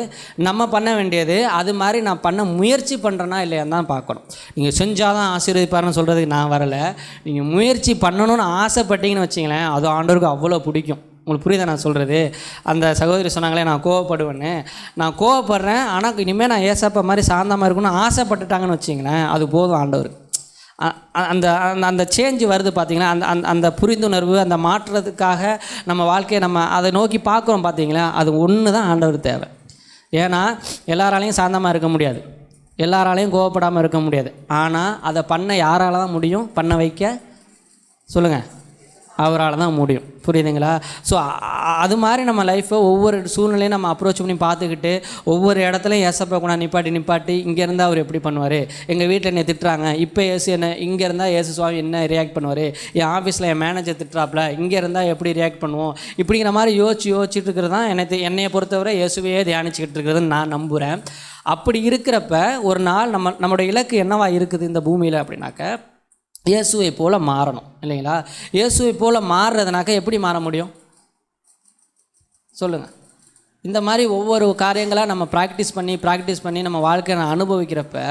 நம்ம பண்ண வேண்டியது அது மாதிரி நான் பண்ண முயற்சி பண்ணுறேன்னா இல்லையான்னு தான் பார்க்கணும். நீங்கள் செஞ்சால் தான் ஆசீர்வதிப்பாருன்னு சொல்கிறதுக்கு நான் வரலை. நீங்கள் முயற்சி பண்ணணும்னு ஆசைப்பட்டீங்கன்னு வச்சிங்களேன், அது ஆண்டவருக்கு அவ்வளோ பிடிக்கும். உங்களுக்கு புரியுதா நான் சொல்கிறது? அந்த சகோதரி சொன்னாங்களே, நான் கோவப்படுவேன்னு, நான் கோவப்படுறேன், ஆனால் இனிமேல் நான் ஏசப்பா மாதிரி சாந்தமாக இருக்கணும்னு ஆசைப்பட்டுட்டாங்கன்னு வச்சிங்களேன், அது போதும் ஆண்டவர். அந்த அந்த சேஞ்சு வருது பார்த்தீங்களா, அந்த அந்த புரிந்துணர்வு, அந்த மாற்றுறதுக்காக நம்ம வாழ்க்கையை நம்ம அதை நோக்கி பார்க்குறோம் பார்த்தீங்களா, அது ஒன்று தான் ஆண்டவர் தேவை. ஏன்னா எல்லாராலையும் சாந்தமாக இருக்க முடியாது, எல்லாராலையும் கோவப்படாமல் இருக்க முடியாது. ஆனால் அதை பண்ண யாரால தான் முடியும்? பண்ண வைக்க சொல்லுங்கள், அவரால் தான் முடியும். புரியுதுங்களா? ஸோ அது மாதிரி நம்ம லைஃப்பை ஒவ்வொரு சூழ்நிலையும் நம்ம அப்ரோச் பண்ணி பார்த்துக்கிட்டு ஒவ்வொரு இடத்துலையும் ஏசப்பா கூட நிப்பாட்டி இங்கே இருந்தால் அவர் எப்படி பண்ணுவார், எங்கள் வீட்டில் என்னை திட்டுறாங்க, இப்போ ஏசு என்ன, இங்கே இருந்தால் ஏசு சுவாமி என்ன ரியாக்ட் பண்ணுவார், என் ஆஃபீஸில் என் மேனேஜர் திட்டுறாப்புல, இங்கே இருந்தால் எப்படி ரியாக்ட் பண்ணுவோம், இப்படிங்கிற மாதிரி யோசிச்சுட்டு இருக்கிறது தான் என்னையை பொறுத்தவரை இயேசுவையே தியானிச்சுக்கிட்டு இருக்கிறதுன்னு நான் நம்புகிறேன். அப்படி இருக்கிறப்ப ஒரு நாள் நம்மளோட இலக்கு என்னவா இருக்குது இந்த பூமியில் அப்படின்னாக்க, இயேசுவை போல் மாறணும் இல்லைங்களா? இயேசுவை போல் மாறுறதுனாக்க எப்படி மாற முடியும் சொல்லுங்கள்? இந்த மாதிரி ஒவ்வொரு காரியங்களாக நம்ம ப்ராக்டிஸ் பண்ணி நம்ம வாழ்க்கையை நான் அனுபவிக்கிறப்ப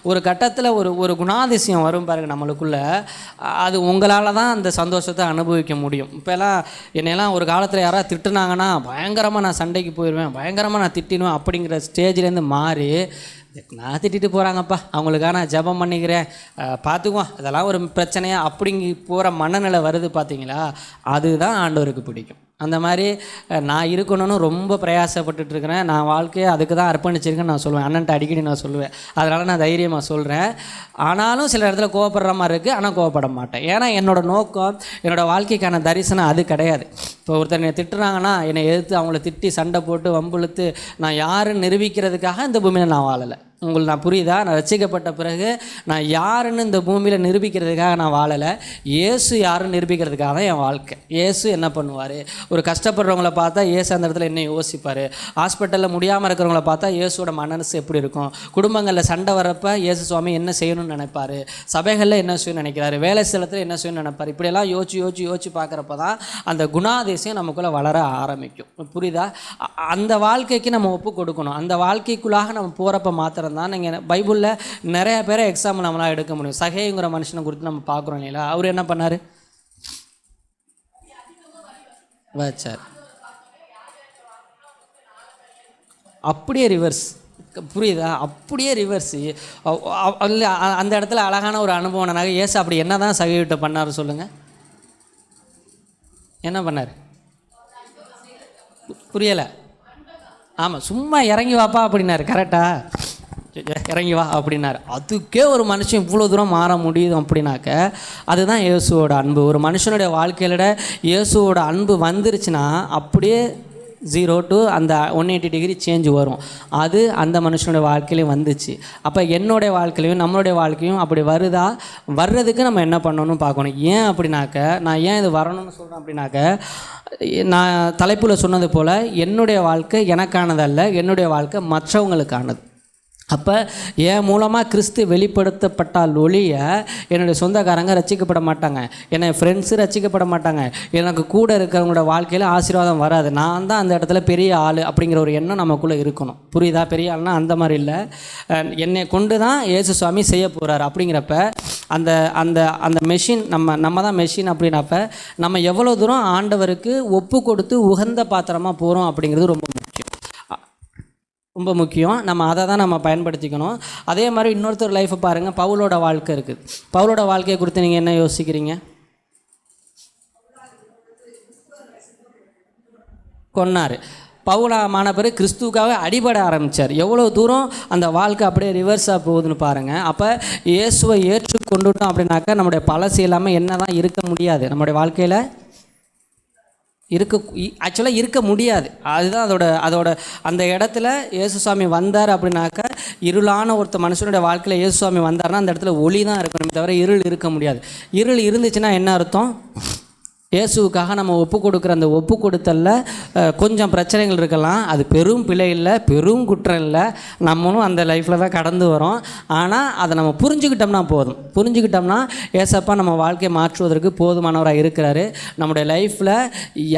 ஒரு கட்டத்தில் ஒரு குணாதிசயம் வரும் பாருங்க நம்மளுக்குள்ளே. அது உங்களால் தான் அந்த சந்தோஷத்தை அனுபவிக்க முடியும். இப்போல்லாம் என்னையெல்லாம் ஒரு காலத்தில் யாராவது திட்டுனாங்கன்னா பயங்கரமாக நான் சண்டைக்கு போயிடுவேன், பயங்கரமாக நான் திட்டிடுவேன், அப்படிங்கிற ஸ்டேஜ்லேருந்து மாறி நான் திட்டிட்டு போகிறாங்கப்பா, அவங்களுக்காக நான் ஜெபம் பண்ணிக்கிறேன், பார்த்துக்குவோம், அதெல்லாம் ஒரு பிரச்சனையாக அப்படிங்கி போகிற மனநிலை வருது பார்த்தீங்களா, அதுதான் ஆண்டவருக்கு பிடிக்கும். அந்த மாதிரி நான் இருக்கணும்னு ரொம்ப பிரயாசப்பட்டுருக்கிறேன். நான் வாழ்க்கையை அதுக்கு தான் அர்ப்பணிச்சிருக்கேன்னு நான் சொல்லுவேன். அண்ணன்ட்ட அடிக்கடி நான் சொல்லுவேன். அதனால் நான் தைரியமாக சொல்கிறேன். ஆனாலும் சில இடத்துல கோவப்படுற மாதிரி இருக்குது, ஆனால் கோவப்பட மாட்டேன். ஏன்னா என்னோடய நோக்கம், என்னோடய வாழ்க்கைக்கான தரிசனம் அது கிடையாது. இப்போ ஒருத்தர் என்னை திட்டுறாங்கன்னா என்னை எதிர்த்து அவங்கள திட்டி சண்டை போட்டு வம்புழுத்து நான் யாருன்னு நிரூபிக்கிறதுக்காக இந்த பூமியில் நான் வாழலை. உங்களுக்கு நான் புரியுதா? நான் ரட்சிக்கப்பட்ட பிறகு நான் யாருன்னு இந்த பூமியில் நிரூபிக்கிறதுக்காக நான் வாழலை, இயேசு யாருன்னு நிரூபிக்கிறதுக்காக தான் என் வாழ்க்கை. இயேசு என்ன பண்ணுவார், ஒரு கஷ்டப்படுறவங்கள பார்த்தா இயேசு அந்த இடத்துல என்ன யோசிப்பார், ஹாஸ்பிட்டலில் முடியாமல் இருக்கிறவங்கள பார்த்தா இயேசுவோட மனசு எப்படி இருக்கும், குடும்பங்களில் சண்டை வரப்போ இயேசு சுவாமி என்ன செய்யணும்னு நினைப்பார், சபைகளில் என்ன செய்யணும்னு நினைக்கிறாரு, வேலை ஸ்தலத்தில் என்ன செய்யணும்னு நினைப்பார். இப்படியெல்லாம் யோசிச்சு பார்க்குறப்ப தான் அந்த குணாதிசயம் நமக்குள்ளே வளர ஆரம்பிக்கும். புரியுதா? அந்த வாழ்க்கைக்கு நம்ம ஒப்பு கொடுக்கணும். அந்த வாழ்க்கைக்குள்ளாக நம்ம போகிறப்ப மாத்திரம் ஒருத்தன் தான். நீங்கள் பைபிளில் நிறைய பேரை எக்ஸாம்பிள் நம்மளால் எடுக்க முடியும். சகேயுங்கிற மனுஷனை குறித்து நம்ம பார்க்குறோம் இல்லைங்களா? அவர் என்ன பண்ணார்? வச்சார். அப்படியே ரிவர்ஸ், புரியுதா? அப்படியே ரிவர்ஸு. அந்த இடத்துல அழகான ஒரு அனுபவம். ஏசு அப்படி என்ன தான் சகையிட்ட பண்ணார் சொல்லுங்கள்? என்ன பண்ணார்? புரியலை. ஆமாம், சும்மா இறங்கி வாப்பா அப்படின்னாரு. கரெக்டாக இறங்கி வா அப்படின்னாரு. அதுக்கே ஒரு மனுஷன் இவ்வளோ தூரம் மாற முடியுது அப்படின்னாக்க அதுதான் இயேசுவோட அன்பு. ஒரு மனுஷனுடைய வாழ்க்கையில இயேசுவோட அன்பு வந்துருச்சுன்னா அப்படியே 0 to அந்த 180 டிகிரி சேஞ்ச் வரும். அது அந்த மனுஷனுடைய வாழ்க்கையிலையும் வந்துச்சு. அப்போ என்னுடைய வாழ்க்கையிலையும் நம்மளுடைய வாழ்க்கையும் அப்படி வருதா? வர்றதுக்கு நம்ம என்ன பண்ணணும்னு பார்க்கணும். ஏன் அப்படின்னாக்க, நான் ஏன் இது வரணும்னு சொல்கிறேன் அப்படின்னாக்க, நான் தலைப்பில் சொன்னது போல் என்னுடைய வாழ்க்கை எனக்கானதல்ல, என்னுடைய வாழ்க்கை மற்றவங்களுக்கானது. அப்போ என் மூலமாக கிறிஸ்து வெளிப்படுத்தப்பட்டால் ஒழிய என்னுடைய சொந்தக்காரங்க ரசிக்கப்பட மாட்டாங்க, என்னை ஃப்ரெண்ட்ஸு ரசிக்கப்பட மாட்டாங்க, எனக்கு கூட இருக்கிறவங்களோட வாழ்க்கையில் ஆசீர்வாதம் வராது. நான் தான் அந்த இடத்துல பெரிய ஆள் அப்படிங்கிற ஒரு எண்ணம் நமக்குள்ளே இருக்கணும். புரியுதா? பெரிய ஆள்னால் அந்த மாதிரி இல்லை, என்னை கொண்டு தான் இயேசு சுவாமி செய்ய போகிறார். அப்படிங்கிறப்ப அந்த அந்த அந்த மெஷின் நம்ம தான் மெஷின். அப்படின்னப்ப நம்ம எவ்வளோ தூரம் ஆண்டவருக்கு ஒப்பு கொடுத்து உகந்த பாத்திரமாக போகிறோம் அப்படிங்கிறது ரொம்ப முக்கியம். நம்ம அதை தான் நம்ம பயன்படுத்திக்கணும். அதே மாதிரி இன்னொருத்தர் லைஃப்பை பாருங்கள். பவுலோட வாழ்க்கை இருக்குது. பவுலோட வாழ்க்கையை குறித்து நீங்கள் என்ன யோசிக்கிறீங்க? கொன்னார். பவுலாமான பிறகு கிறிஸ்துவுக்காக அடிபட ஆரம்பித்தார். எவ்வளோ தூரம் அந்த வாழ்க்கை அப்படியே ரிவர்ஸாக போகுதுன்னு பாருங்கள். அப்போ இயேசுவை ஏற்றுக்கொண்டுட்டோம் அப்படின்னாக்கா நம்முடைய பழசு இல்லாமல் என்ன தான் இருக்க முடியாது, நம்முடைய வாழ்க்கையில் ஆக்சுவலாக இருக்க முடியாது. அதுதான் அதோட அந்த இடத்துல இயேசுசாமி வந்தார் அப்படின்னாக்கா, இருளான ஒருத்த மனுஷனுடைய வாழ்க்கையில் இயேசுசாமி வந்தார்னா அந்த இடத்துல ஒளி தான் இருக்கணும், தவிர இருள் இருக்க முடியாது. இருள் இருந்துச்சுன்னா என்ன அர்த்தம்? இயேசுவுக்காக நம்ம ஒப்பு கொடுக்குற அந்த ஒப்பு கொடுத்தலில் கொஞ்சம் பிரச்சனைகள் இருக்கலாம். அது பெரும் பிழை இல்லை, பெரும் குற்றம் இல்லை. நம்மளும் அந்த லைஃப்பில் தான் கடந்து வரோம். ஆனால் அதை நம்ம புரிஞ்சுக்கிட்டோம்னா போதும். புரிஞ்சுக்கிட்டோம்னா ஏசப்பா நம்ம வாழ்க்கையை மாற்றுவதற்கு போதுமானவராக இருக்கிறாரு. நம்முடைய லைஃப்பில்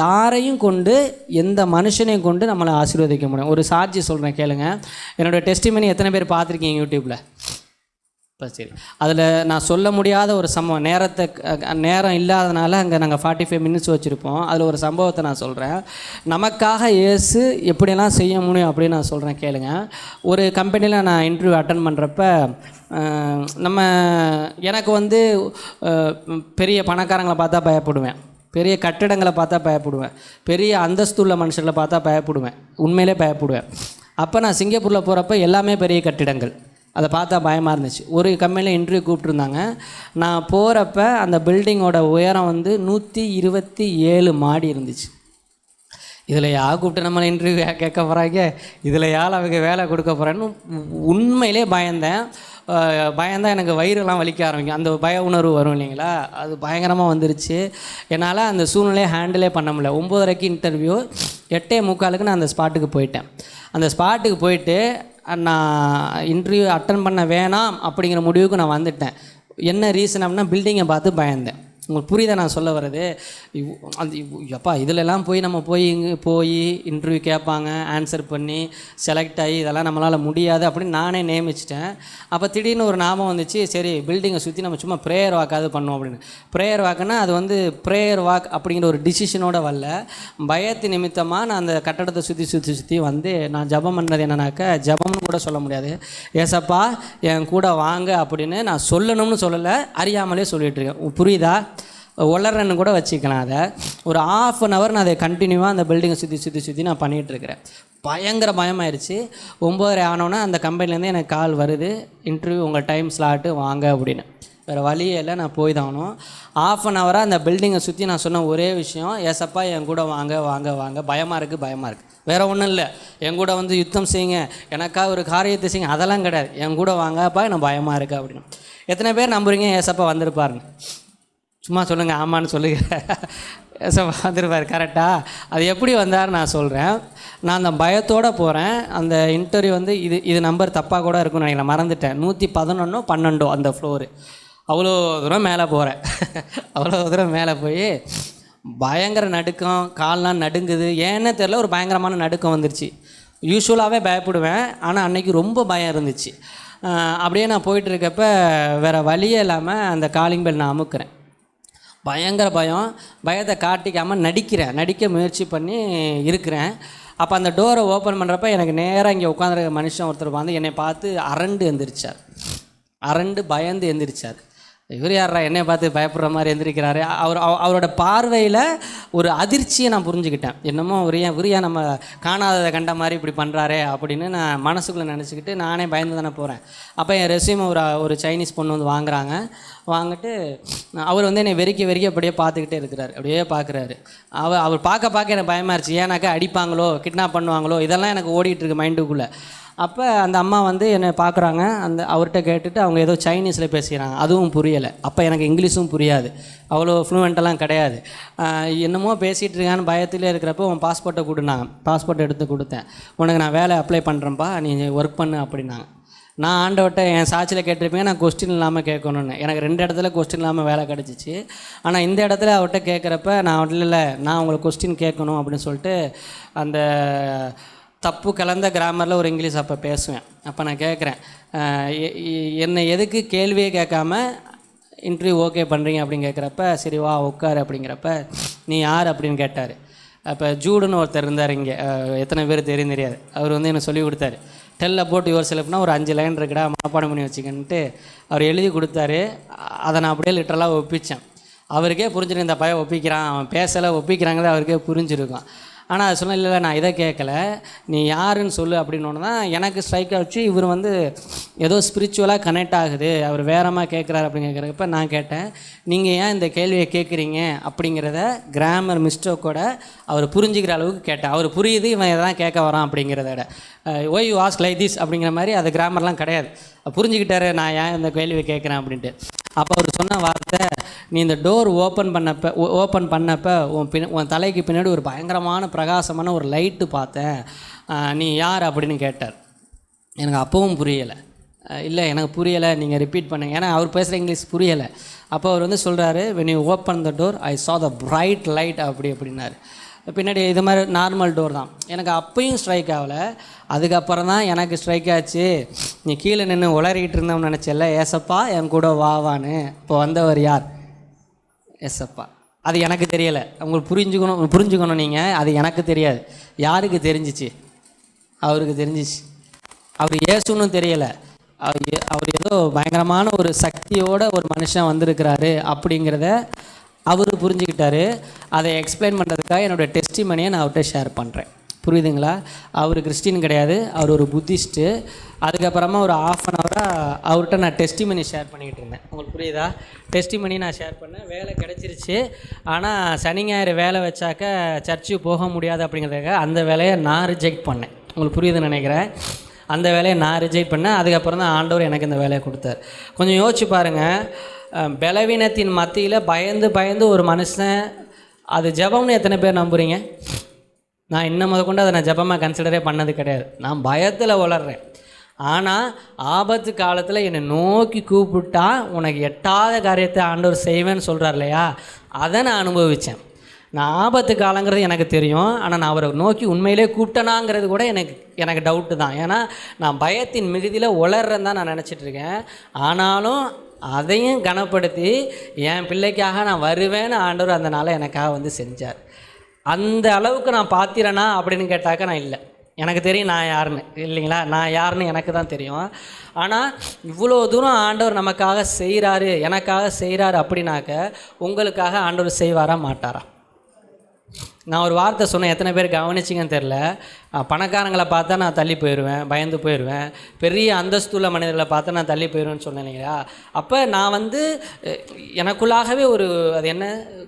யாரையும் கொண்டு, எந்த மனுஷனையும் கொண்டு நம்மளை ஆசீர்வதிக்க முடியும். ஒரு சாட்சி சொல்கிறேன் கேளுங்க. என்னோடய டெஸ்டிமனி எத்தனை பேர் பார்த்துருக்கீங்க யூடியூப்பில்? இப்போ சரி, அதில் நான் சொல்ல முடியாத ஒரு சம்பவம், நேரம் இல்லாதனால அங்கே நாங்கள் 45 மினிட்ஸ் வச்சுருப்போம். அதில் ஒரு சம்பவத்தை நான் சொல்கிறேன். நமக்காக இயேசு எப்படியெல்லாம் செய்ய முடியும் அப்படின்னு நான் சொல்கிறேன் கேளுங்க. ஒரு கம்பெனியில் நான் இன்டர்வியூ அட்டன் பண்ணுறப்ப எனக்கு பெரிய பணக்காரங்களை பார்த்தா பயப்படுவேன், பெரிய கட்டிடங்களை பார்த்தா பயப்படுவேன், பெரிய அந்தஸ்துள்ள மனுஷர்களை பார்த்தா பயப்படுவேன், உண்மையிலே பயப்படுவேன். அப்போ நான் சிங்கப்பூரில் போகிறப்ப எல்லாமே பெரிய கட்டிடங்கள், அதை பார்த்தா பயமாக இருந்துச்சு. ஒரு கம்பெனியில் இன்டர்வியூ கூப்பிட்ருந்தாங்க. நான் போகிறப்ப அந்த பில்டிங்கோட உயரம் 127 மாடி இருந்துச்சு. இதில் யார் கூப்பிட்டு நம்மளை இன்டர்வியூ கேட்க போகிறாங்க, இதில் யார் அவங்க வேலை கொடுக்க போகிறேன்னு உண்மையிலே பயந்தான் எனக்கு வயிறெல்லாம் வலிக்க ஆரம்பிக்கும். அந்த பய உணர்வு வரும் இல்லைங்களா, அது பயங்கரமாக வந்துருச்சு. என்னால் அந்த சூழ்நிலையை ஹேண்டிலே பண்ண முடியல. 9:30 இன்டர்வியூ, 8:45 நான் அந்த ஸ்பாட்டுக்கு போயிட்டேன். அந்த ஸ்பாட்டுக்கு போயிட்டு நான் இன்டர்வியூ அட்டன் பண்ண வேணாம் அப்படிங்கிற முடிவுக்கு நான் வந்துட்டேன். என்ன ரீசன் அப்படின்னா, பில்டிங்கை பார்த்து பயந்தேன். உங்களுக்கு புரியுதா நான் சொல்ல வர்றது? அப்பா இதிலெல்லாம் நம்ம போய் இன்டர்வியூ கேட்பாங்க, ஆன்சர் பண்ணி செலக்ட் ஆகி இதெல்லாம் நம்மளால் முடியாது அப்படின்னு நானே நியமிச்சிட்டேன். அப்போ திடீர்னு ஒரு ஞாபகம் வந்துச்சு, சரி பில்டிங்கை சுற்றி நம்ம சும்மா ப்ரேயர் வாக்காவது பண்ணுவோம் அப்படின்னு. ப்ரேயர் வாக்குன்னா அது ப்ரேயர் வாக் அப்படிங்கிற ஒரு டிசிஷனோட வரல, பயத்து நிமித்தமாக நான் அந்த கட்டடத்தை சுற்றி நான் ஜபம் பண்ணுறது என்னன்னாக்கா, ஜபம்னு கூட சொல்ல முடியாது, ஏசப்பா என் கூட வாங்க அப்படின்னு நான் சொல்லணும்னு சொல்லலை, அறியாமலே சொல்லிகிட்ருக்கேன். புரியுதா? வளரன்னு கூட வச்சுக்கலாம். அதை ஒரு 1/2 hour நான் அதை கண்டினியூவாக அந்த பில்டிங்கை சுற்றி நான் பண்ணிகிட்ருக்கிறேன். பயங்கர பயமாயிருச்சு. 9:30 ஆனோன்னா அந்த கம்பெனிலேருந்து எனக்கு கால் வருது, இன்டர்வியூ உங்கள் டைம் ஸ்லாட்டு வாங்க அப்படின்னு. வேறு வழியே இல்லை, நான் போய் தான் ஆகணும். 1/2 hour அந்த பில்டிங்கை சுற்றி நான் சொன்ன ஒரே விஷயம், ஏசப்பா என் கூட வாங்க வாங்க வாங்க, பயமாக இருக்குது. வேறு ஒன்றும் இல்லை, என் கூட யுத்தம் செய்யுங்க, எனக்காக ஒரு காரியத்தை செய்யுங்க, அதெல்லாம் கிடையாது. என் கூட வாங்கப்பா, எனக்கு பயமாக இருக்குது அப்படின்னு. எத்தனை பேர் நம்புறீங்க ஏசப்பா வந்திருப்பாருன்னு? சும்மா சொல்லுங்கள், ஆமான்னு சொல்லுங்கள். ஏசப்பா வந்திருப்பார். கரெக்டாக அது எப்படி வந்தார் நான் சொல்கிறேன். நான் அந்த பயத்தோடு போகிறேன். அந்த இன்டர்வியூ இது நம்பர் தப்பாக கூட இருக்குன்னு நினைக்கிறேன், மறந்துட்டேன். 111 12 அந்த ஃப்ளோரு. அவ்வளோ தூரம் மேலே போகிறேன். அவ்வளோ தூரம் மேலே போய் பயங்கர நடுக்கம், கால்லாம் நடுங்குது. ஏன்னே தெரில, ஒரு பயங்கரமான நடுக்கம் வந்துருச்சு. யூஸ்வலாகவே பயப்படுவேன், ஆனால் அன்றைக்கி ரொம்ப பயம் இருந்துச்சு. அப்படியே நான் போயிட்டுருக்கப்ப வேறு வழியே இல்லாமல் அந்த காலிங் பெல் நான் அமுக்கிறேன். பயங்கர பயத்தை காட்டிக்காமல் நடிக்க முயற்சி பண்ணி இருக்கிறேன். அப்போ அந்த டோரை ஓப்பன் பண்ணுறப்ப எனக்கு நேராக இங்கே உட்காந்துருக்க மனுஷன் ஒருத்தர் வந்து என்னை பார்த்து பயந்து எந்திரிச்சார். இவர் யாரா என்னை பார்த்து பயப்படுற மாதிரி எந்திரிக்கிறாரு. அவரோட பார்வையில் ஒரு அதிர்ச்சியை நான் புரிஞ்சுக்கிட்டேன். என்னமோ உரியா நம்ம காணாததை கண்ட மாதிரி இப்படி பண்ணுறாரே அப்படின்னு நான் மனசுக்குள்ளே நினச்சிக்கிட்டு நானே பயந்து தானே போகிறேன். அப்போ என் ரெஸ்யூமை ஒரு சைனீஸ் பொண்ணு வந்து வாங்கிட்டு அவர் வந்து என்னை வெறிக்க அப்படியே பார்த்துக்கிட்டே இருக்கிறார். அப்படியே பார்க்குறாரு. அவர் பார்க்க எனக்கு பயமாக இருந்துச்சு. ஏன்னாக்கா அடிப்பாங்களோ கிட்னாப் பண்ணுவாங்களோ இதெல்லாம் எனக்கு ஓடிட்டுருக்கு மைண்டுக்குள்ளே. அப்போ அந்த அம்மா வந்து என்னை பார்க்குறாங்க. அவர்கிட்ட கேட்டுட்டு அவங்க ஏதோ சைனீஸில் பேசுகிறாங்க, அதுவும் புரியலை. அப்போ எனக்கு இங்கிலீஷும் புரியாது, அவ்வளோ ஃப்ளூவெண்ட்டெல்லாம் கிடையாது. என்னமோ பேசிகிட்டு இருக்கான்னு பயத்திலே இருக்கிறப்போ உன் பாஸ்போர்ட்டை கொடுனாங்க. பாஸ்போர்ட் எடுத்து கொடுத்தேன். உனக்கு நான் வேலை அப்ளை பண்ணுறேன்ப்பா, நீ ஒர்க் பண்ணு அப்படின்னாங்க. நான் ஆண்டவர்கிட்ட என் சாட்சியில் கேட்டிருப்பேன், நான் கொஸ்டின் இல்லாமல் கேட்கணுன்னு. எனக்கு 2 இடத்துல கொஸ்டின் இல்லாமல் வேலை கிடச்சிச்சு. ஆனால் இந்த இடத்துல அவர்கிட்ட கேட்குறப்ப நான் நான் உங்களுக்கு கொஸ்டின் கேட்கணும் அப்படின்னு சொல்லிட்டு அந்த தப்பு கலந்த கிராமரில் ஒரு இங்கிலீஷ் அப்போ பேசுவேன். அப்போ நான் கேட்குறேன், என்னை எதுக்கு கேள்வியே கேட்காம இன்டர்வியூ ஓகே பண்ணுறீங்க அப்படின்னு கேட்குறப்ப, சரி வா உட்காரு அப்படிங்கிறப்ப, நீ யார் அப்படின்னு கேட்டார். அப்போ ஜூடுன்னு ஒருத்தர் இருந்தார் இங்கே, எத்தனை பேர் தெரியாது. அவர் வந்து எனக்கு சொல்லி கொடுத்தாரு. டெல் அபவுட் யுவர் செல்ஃப்னா ஒரு 5 லைன் இருக்குடா, மனப்பாடம் பண்ணி வச்சுக்கன்ட்டு அவர் எழுதி கொடுத்தாரு. அதை நான் அப்படியே லிட்டரலாக ஒப்பித்தேன். அவருக்கே புரிஞ்சிருக்கு, இந்த பையன் ஒப்பிக்கிறான், அவன் பேசலை ஒப்பிக்கிறாங்களே அவருக்கே புரிஞ்சிருக்கும். ஆனால் அது சொன்ன, இல்லை நான் இதை கேட்கல, நீ யாருன்னு சொல்லு அப்படின்னு தான் எனக்கு ஸ்ட்ரைக் ஆச்சு. இவர் வந்து ஏதோ ஸ்பிரிச்சுவலாக கனெக்ட் ஆகுது, அவர் வேறமாக கேட்குறாரு அப்படின்னு கேட்குறப்ப நான் கேட்டேன், நீங்கள் ஏன் இந்த கேள்வியை கேட்குறீங்க அப்படிங்கிறத கிராமர் மிஸ்டேக்கோட அவர் புரிஞ்சிக்கிற அளவுக்கு கேட்டேன். அவர் புரியுது இவன் எதான் கேட்க வரான் அப்படிங்கிறத விட, why you ask like this அப்படிங்கிற மாதிரி அது கிராமர்லாம் கிடையாது. புரிஞ்சுக்கிட்டாரு நான் ஏன் இந்த கேள்வியை கேட்குறேன் அப்படின்ட்டு. அப்போ அவர் சொன்ன வார்த்தை, நீ இந்த டோர் ஓப்பன் பண்ணப்போ உன் தலைக்கு பின்னாடி ஒரு பயங்கரமான பிரகாசமான ஒரு லைட்டு பார்த்தேன், நீ யார் அப்படின்னு கேட்டார். எனக்கு அப்பவும் புரியலை. இல்லை எனக்கு புரியலை, நீங்கள் ரிப்பீட் பண்ணுங்கள், ஏன்னா அவர் பேசுகிற இங்கிலீஷ் புரியலை. அப்போ அவர் வந்து சொல்கிறாரு, when you open the door I saw the bright light அப்படின்னாரு. பின்னாடி இது மாதிரி நார்மல் டோர் தான். எனக்கு அப்பையும் ஸ்ட்ரைக் ஆகலை. அதுக்கப்புறம் தான் எனக்கு ஸ்ட்ரைக் ஆச்சு, நீ கீழே நின்று உளறிக்கிட்டு இருந்தோம்னு நினச்சல, ஏசப்பா என் கூட வாவான்னு. இப்போ வந்தவர் யார்? ஏசப்பா. அது எனக்கு தெரியலை. உங்களுக்கு புரிஞ்சுக்கணும் நீங்கள், அது எனக்கு தெரியாது. யாருக்கு தெரிஞ்சிச்சு? அவருக்கு தெரிஞ்சிச்சு. அவர் இயேசுன்னு தெரியலை, அவர் ஏதோ பயங்கரமான ஒரு சக்தியோட ஒரு மனுஷன் வந்திருக்கிறாரு அப்படிங்கிறத அவர் புரிஞ்சுக்கிட்டாரு. அதை எக்ஸ்பிளைன் பண்ணுறதுக்காக என்னோடய டெஸ்டிமனியை நான் அவர்கிட்ட ஷேர் பண்ணுறேன். புரியுதுங்களா? அவர் கிறிஸ்டின் கிடையாது, அவர் ஒரு புத்திஸ்ட்டு. அதுக்கப்புறமா ஒரு 1/2 hour அவர்கிட்ட நான் டெஸ்டிமனி ஷேர் பண்ணிக்கிட்டு இருந்தேன். உங்களுக்கு புரியுதா? டெஸ்டிமனி நான் ஷேர் பண்ணேன். வேலை கிடச்சிருச்சு. ஆனால் சனி ஞாயிறு வேலை வச்சாக்க சர்ச்சுக்கு போக முடியாது அப்படிங்கிறதுக்காக அந்த வேலையை நான் ரிஜெக்ட் பண்ணேன். உங்களுக்கு புரியுதுன்னு நினைக்கிறேன். அந்த வேலையை நான் ரிஜெக்ட் பண்ணேன். அதுக்கப்புறம் தான் ஆண்டவர் எனக்கு இந்த வேலையை கொடுத்தார். கொஞ்சம் யோசிச்சு பாருங்கள், பலவீனத்தின் மத்தியில் பயந்து ஒரு மனுஷன் அது ஜெபம்னு எத்தனை பேர் நம்புகிறீங்க? நான் இன்னும் கொண்டு அதை நான் ஜெபமாக கன்சிடரே பண்ணது கிடையாது. நான் பயத்தில் வளர்றேன். ஆனால் ஆபத்து காலத்தில் என்னை நோக்கி கூப்பிட்டா உனக்கு எட்டாத காரியத்தை ஆண்டவர் செய்வேன்னு சொல்கிறார் இல்லையா, அதை நான் அனுபவித்தேன். நான் ஆபத்து காலங்கிறது எனக்கு தெரியும், ஆனால் நான் அவரை நோக்கி உண்மையிலே கூப்பிட்டனாங்கிறது கூட எனக்கு டவுட்டு தான். ஏன்னா நான் பயத்தின் மிகுதியில் உளர்றேன்னு தான் நான் நினச்சிட்ருக்கேன். ஆனாலும் அதையும் கனப்படுத்தி என் பிள்ளைக்காக நான் வருவேன்னு ஆண்டவர் அந்த நாளை எனக்காக வந்து செஞ்சார். அந்த அளவுக்கு நான் பார்த்திறனா அப்படின்னு கேட்டாக்க நான் இல்லை. எனக்கு தெரியும் நான் யாருன்னு, இல்லைங்களா? நான் யாருன்னு எனக்கு தான் தெரியும். ஆனால் இவ்வளோ தூரம் ஆண்டவர் நமக்காக செய்கிறாரு, எனக்காக செய்கிறாரு அப்படின்னாக்க உங்களுக்காக ஆண்டவர் செய்வாரா மாட்டாரா? நான் ஒரு வார்த்தை சொன்னேன், எத்தனை பேர் கவனிச்சிங்கன்னு தெரில. பணக்காரங்களை பார்த்தா நான் தள்ளி போயிடுவேன், பயந்து போயிடுவேன். பெரிய அந்தஸ்துள்ள மனிதர்களை பார்த்தா நான் தள்ளி போயிடுவேன்னு சொன்னேன் இல்லைங்களா? அப்போ நான் வந்து எனக்குள்ளாகவே ஒரு அது என்ன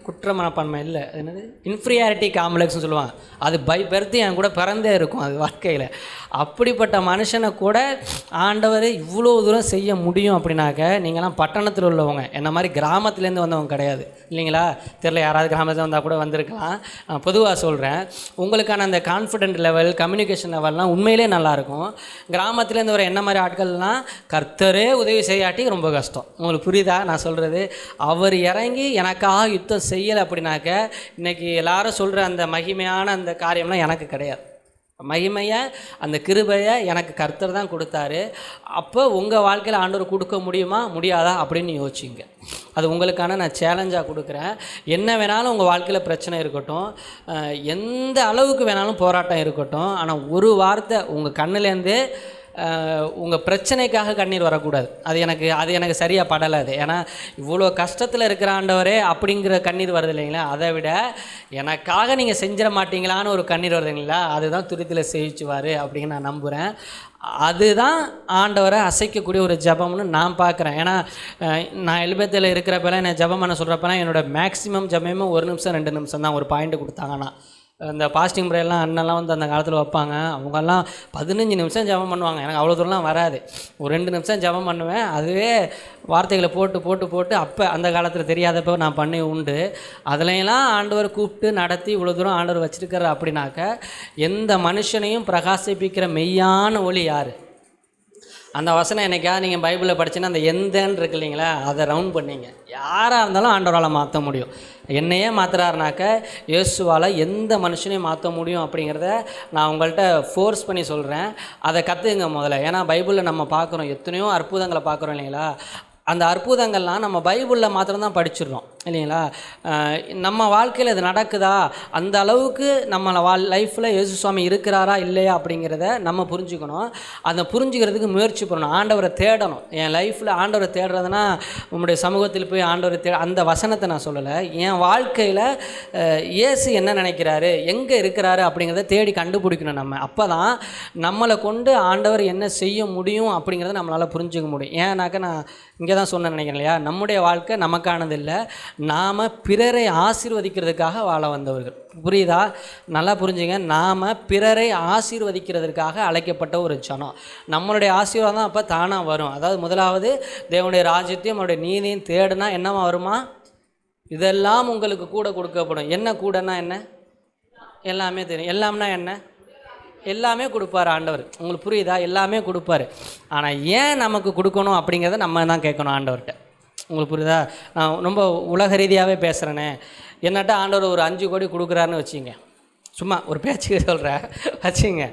குற்ற மனப்பான்மை இல்லை, அது என்னது இன்ஃபீரியாரிட்டி காம்ப்ளெக்ஸ்னு சொல்லுவாங்க. அது பெருத்து என் கூட பிறந்தே இருக்கும் அது வாழ்க்கையில். அப்படிப்பட்ட மனுஷனை கூட ஆண்டவர் இவ்வளோ தூரம் செய்ய முடியும் அப்படின்னாக்க, நீங்களாம் பட்டணத்தில் உள்ளவங்க, என்ன மாதிரி கிராமத்துலேருந்து வந்தவங்க கிடையாது இல்லைங்களா? தெரில, யாராவது கிராமத்தில் வந்தால் கூட வந்திருக்கலாம். பொதுவாக சொல்கிறேன், உங்களுக்கான அந்த கான்ஃபிடென்ட் லெவல், கம்யூனிகேஷன் லெவல்லாம் உண்மையிலே நல்லாயிருக்கும். கிராமத்துலேருந்து வர என்ன மாதிரி ஆட்கள்லாம் கர்த்தரே உதவி செய்யாட்டி ரொம்ப கஷ்டம். உங்களுக்கு புரியுதா நான் சொல்கிறது? அவர் இறங்கி எனக்காக யுத்தம் செய்யலை அப்படின்னாக்க இன்றைக்கி எல்லாரும் சொல்கிற அந்த மகிமையான அந்த காரியம்லாம் எனக்கு கிடையாது. மகிமையை அந்த கிருபையை எனக்கு கர்த்தர் தான் கொடுத்தாரு. அப்போ உங்கள் வாழ்க்கையில் ஆண்டவர் கொடுக்க முடியுமா முடியாதா அப்படின்னு யோசிச்சிங்க. அது உங்களுக்கான நான் சேலஞ்சாக கொடுக்குறேன். என்ன வேணாலும் உங்கள் வாழ்க்கையில் பிரச்சனை இருக்கட்டும், எந்த அளவுக்கு வேணாலும் போராட்டம் இருக்கட்டும், ஆனால் ஒரு வார்த்தை உங்கள் கண்ணுலேருந்து உங்கள் பிரச்சனைக்காக கண்ணீர் வரக்கூடாது. அது எனக்கு சரியாக படலை. அது ஏன்னா இவ்வளோ கஷ்டத்தில் இருக்கிற ஆண்டவரே அப்படிங்கிற கண்ணீர் வருது இல்லைங்களா, அதை விட எனக்காக நீங்கள் செஞ்சிட மாட்டீங்களான்னு ஒரு கண்ணீர் வருது இல்லைங்களா, அதுதான் துரித்தில் சேவிச்சுவார் அப்படின்னு நான் நம்புகிறேன். அதுதான் ஆண்டவரை அசைக்கக்கூடிய ஒரு ஜபம்னு நான் பார்க்குறேன். ஏன்னா நான் எலிபத்தில் இருக்கிறப்பெல்லாம் என்னை ஜபம் பண்ண சொல்கிறப்பெல்லாம் என்னோடய மேக்ஸிமம் ஜபமே 1 நிமிஷம் 2 நிமிஷம் தான். ஒரு பாயிண்ட் கொடுத்தாங்கன்னா இந்த பாஸ்டிங் ப்ரேயர்லாம் அண்ணெல்லாம் வந்து அந்த காலத்தில் வைப்பாங்க. அவங்கெல்லாம் 15 நிமிஷம் ஜபம் பண்ணுவாங்க. எனக்கு அவ்வளோ தூரம்லாம் வராது. ஒரு 2 நிமிஷம் ஜபம் பண்ணுவேன். அதுவே வார்த்தைகளை போட்டு போட்டு போட்டு அப்போ அந்த காலத்தில் தெரியாதப்போ நான் பண்ணி உண்டு. அதுலையெல்லாம் ஆண்டவர் கூப்பிட்டு நடத்தி இவ்வளோ தூரம் ஆண்டவர் வச்சுருக்கார். அப்படின்னாக்க எந்த மனுஷனையும் பிரகாசிப்பிக்கிற மெய்யான ஒளி யார்? அந்த வசனம் என்னைக்காவது நீங்கள் பைபிளில் படிச்சுன்னா அந்த எந்தன்னு இருக்கு இல்லைங்களா, அதை ரவுண்ட் பண்ணிங்க. யாராக இருந்தாலும் ஆண்டவரால் மாற்ற முடியும். என்னையே மாற்றுறாருனாக்க இயேசுவால் எந்த மனுஷனையும் மாற்ற முடியும் அப்படிங்கிறத நான் உங்கள்கிட்ட ஃபோர்ஸ் பண்ணி சொல்கிறேன். அதை கற்றுக்குங்க முதல்ல. ஏன்னா பைபிளில் நம்ம பார்க்குறோம், எத்தனையோ அற்புதங்களை பார்க்குறோம் இல்லைங்களா. அந்த அற்புதங்கள்லாம் நம்ம பைபிளில் மாத்திரம்தான் படிச்சிடுறோம் இல்லைங்களா. நம்ம வாழ்க்கையில் இது நடக்குதா, அந்த அளவுக்கு நம்ம லைஃப்பில் இயேசு சுவாமி இருக்கிறாரா இல்லையா அப்படிங்கிறத நம்ம புரிஞ்சுக்கணும். அதை புரிஞ்சுக்கிறதுக்கு முயற்சி பண்ணணும். ஆண்டவரை தேடணும். என் லைஃப்பில் ஆண்டவரை தேடுறதுனா உங்களுடைய சமூகத்தில் போய் ஆண்டவரை அந்த வசனத்தை நான் சொல்லலை. என் வாழ்க்கையில் இயேசு என்ன நினைக்கிறாரு, எங்கே இருக்கிறாரு அப்படிங்கிறத தேடி கண்டுபிடிக்கணும் நம்ம. அப்போ தான் நம்மளை கொண்டு ஆண்டவர் என்ன செய்ய முடியும் அப்படிங்கிறத நம்மளால் புரிஞ்சுக்க முடியும். ஏன்னாக்க நான் இங்கே தான் சொன்ன நினைக்கிறேன் இல்லையா, நம்முடைய வாழ்க்கை நமக்கானது இல்லை, நாம் பிறரை ஆசீர்வதிக்கிறதுக்காக வாழ வந்தவர்கள். புரியுதா? நல்லா புரிஞ்சுங்க. நாம் பிறரை ஆசீர்வதிக்கிறதுக்காக அழைக்கப்பட்ட ஒரு ஜனம். நம்மளுடைய ஆசீர்வாதம் தான் அப்போ தானாக வரும். அதாவது முதலாவது தேவனுடைய ராஜ்யத்தையும் அவருடைய நீதியும் தேடுனா என்னவா வருமா? இதெல்லாம் உங்களுக்கு கூட கொடுக்கப்படும். என்ன கூடனா என்ன? எல்லாமே தெரியும். எல்லாம்னா என்ன? எல்லாமே கொடுப்பார் ஆண்டவர். உங்களுக்கு புரியுதா? எல்லாமே கொடுப்பார். ஆனால் ஏன் நமக்கு கொடுக்கணும் அப்படிங்கிறத நம்ம தான் கேட்கணும் ஆண்டவர்கிட்ட. உங்களுக்கு புரியுதா? நான் ரொம்ப உலக ரீதியாகவே பேசுகிறேனே. என்னட்ட ஆண்டவர் ஒரு 5 கோடி கொடுக்குறாருன்னு வச்சுங்க, சும்மா ஒரு பேச்சுக்கு சொல்கிறேன் வச்சுங்க,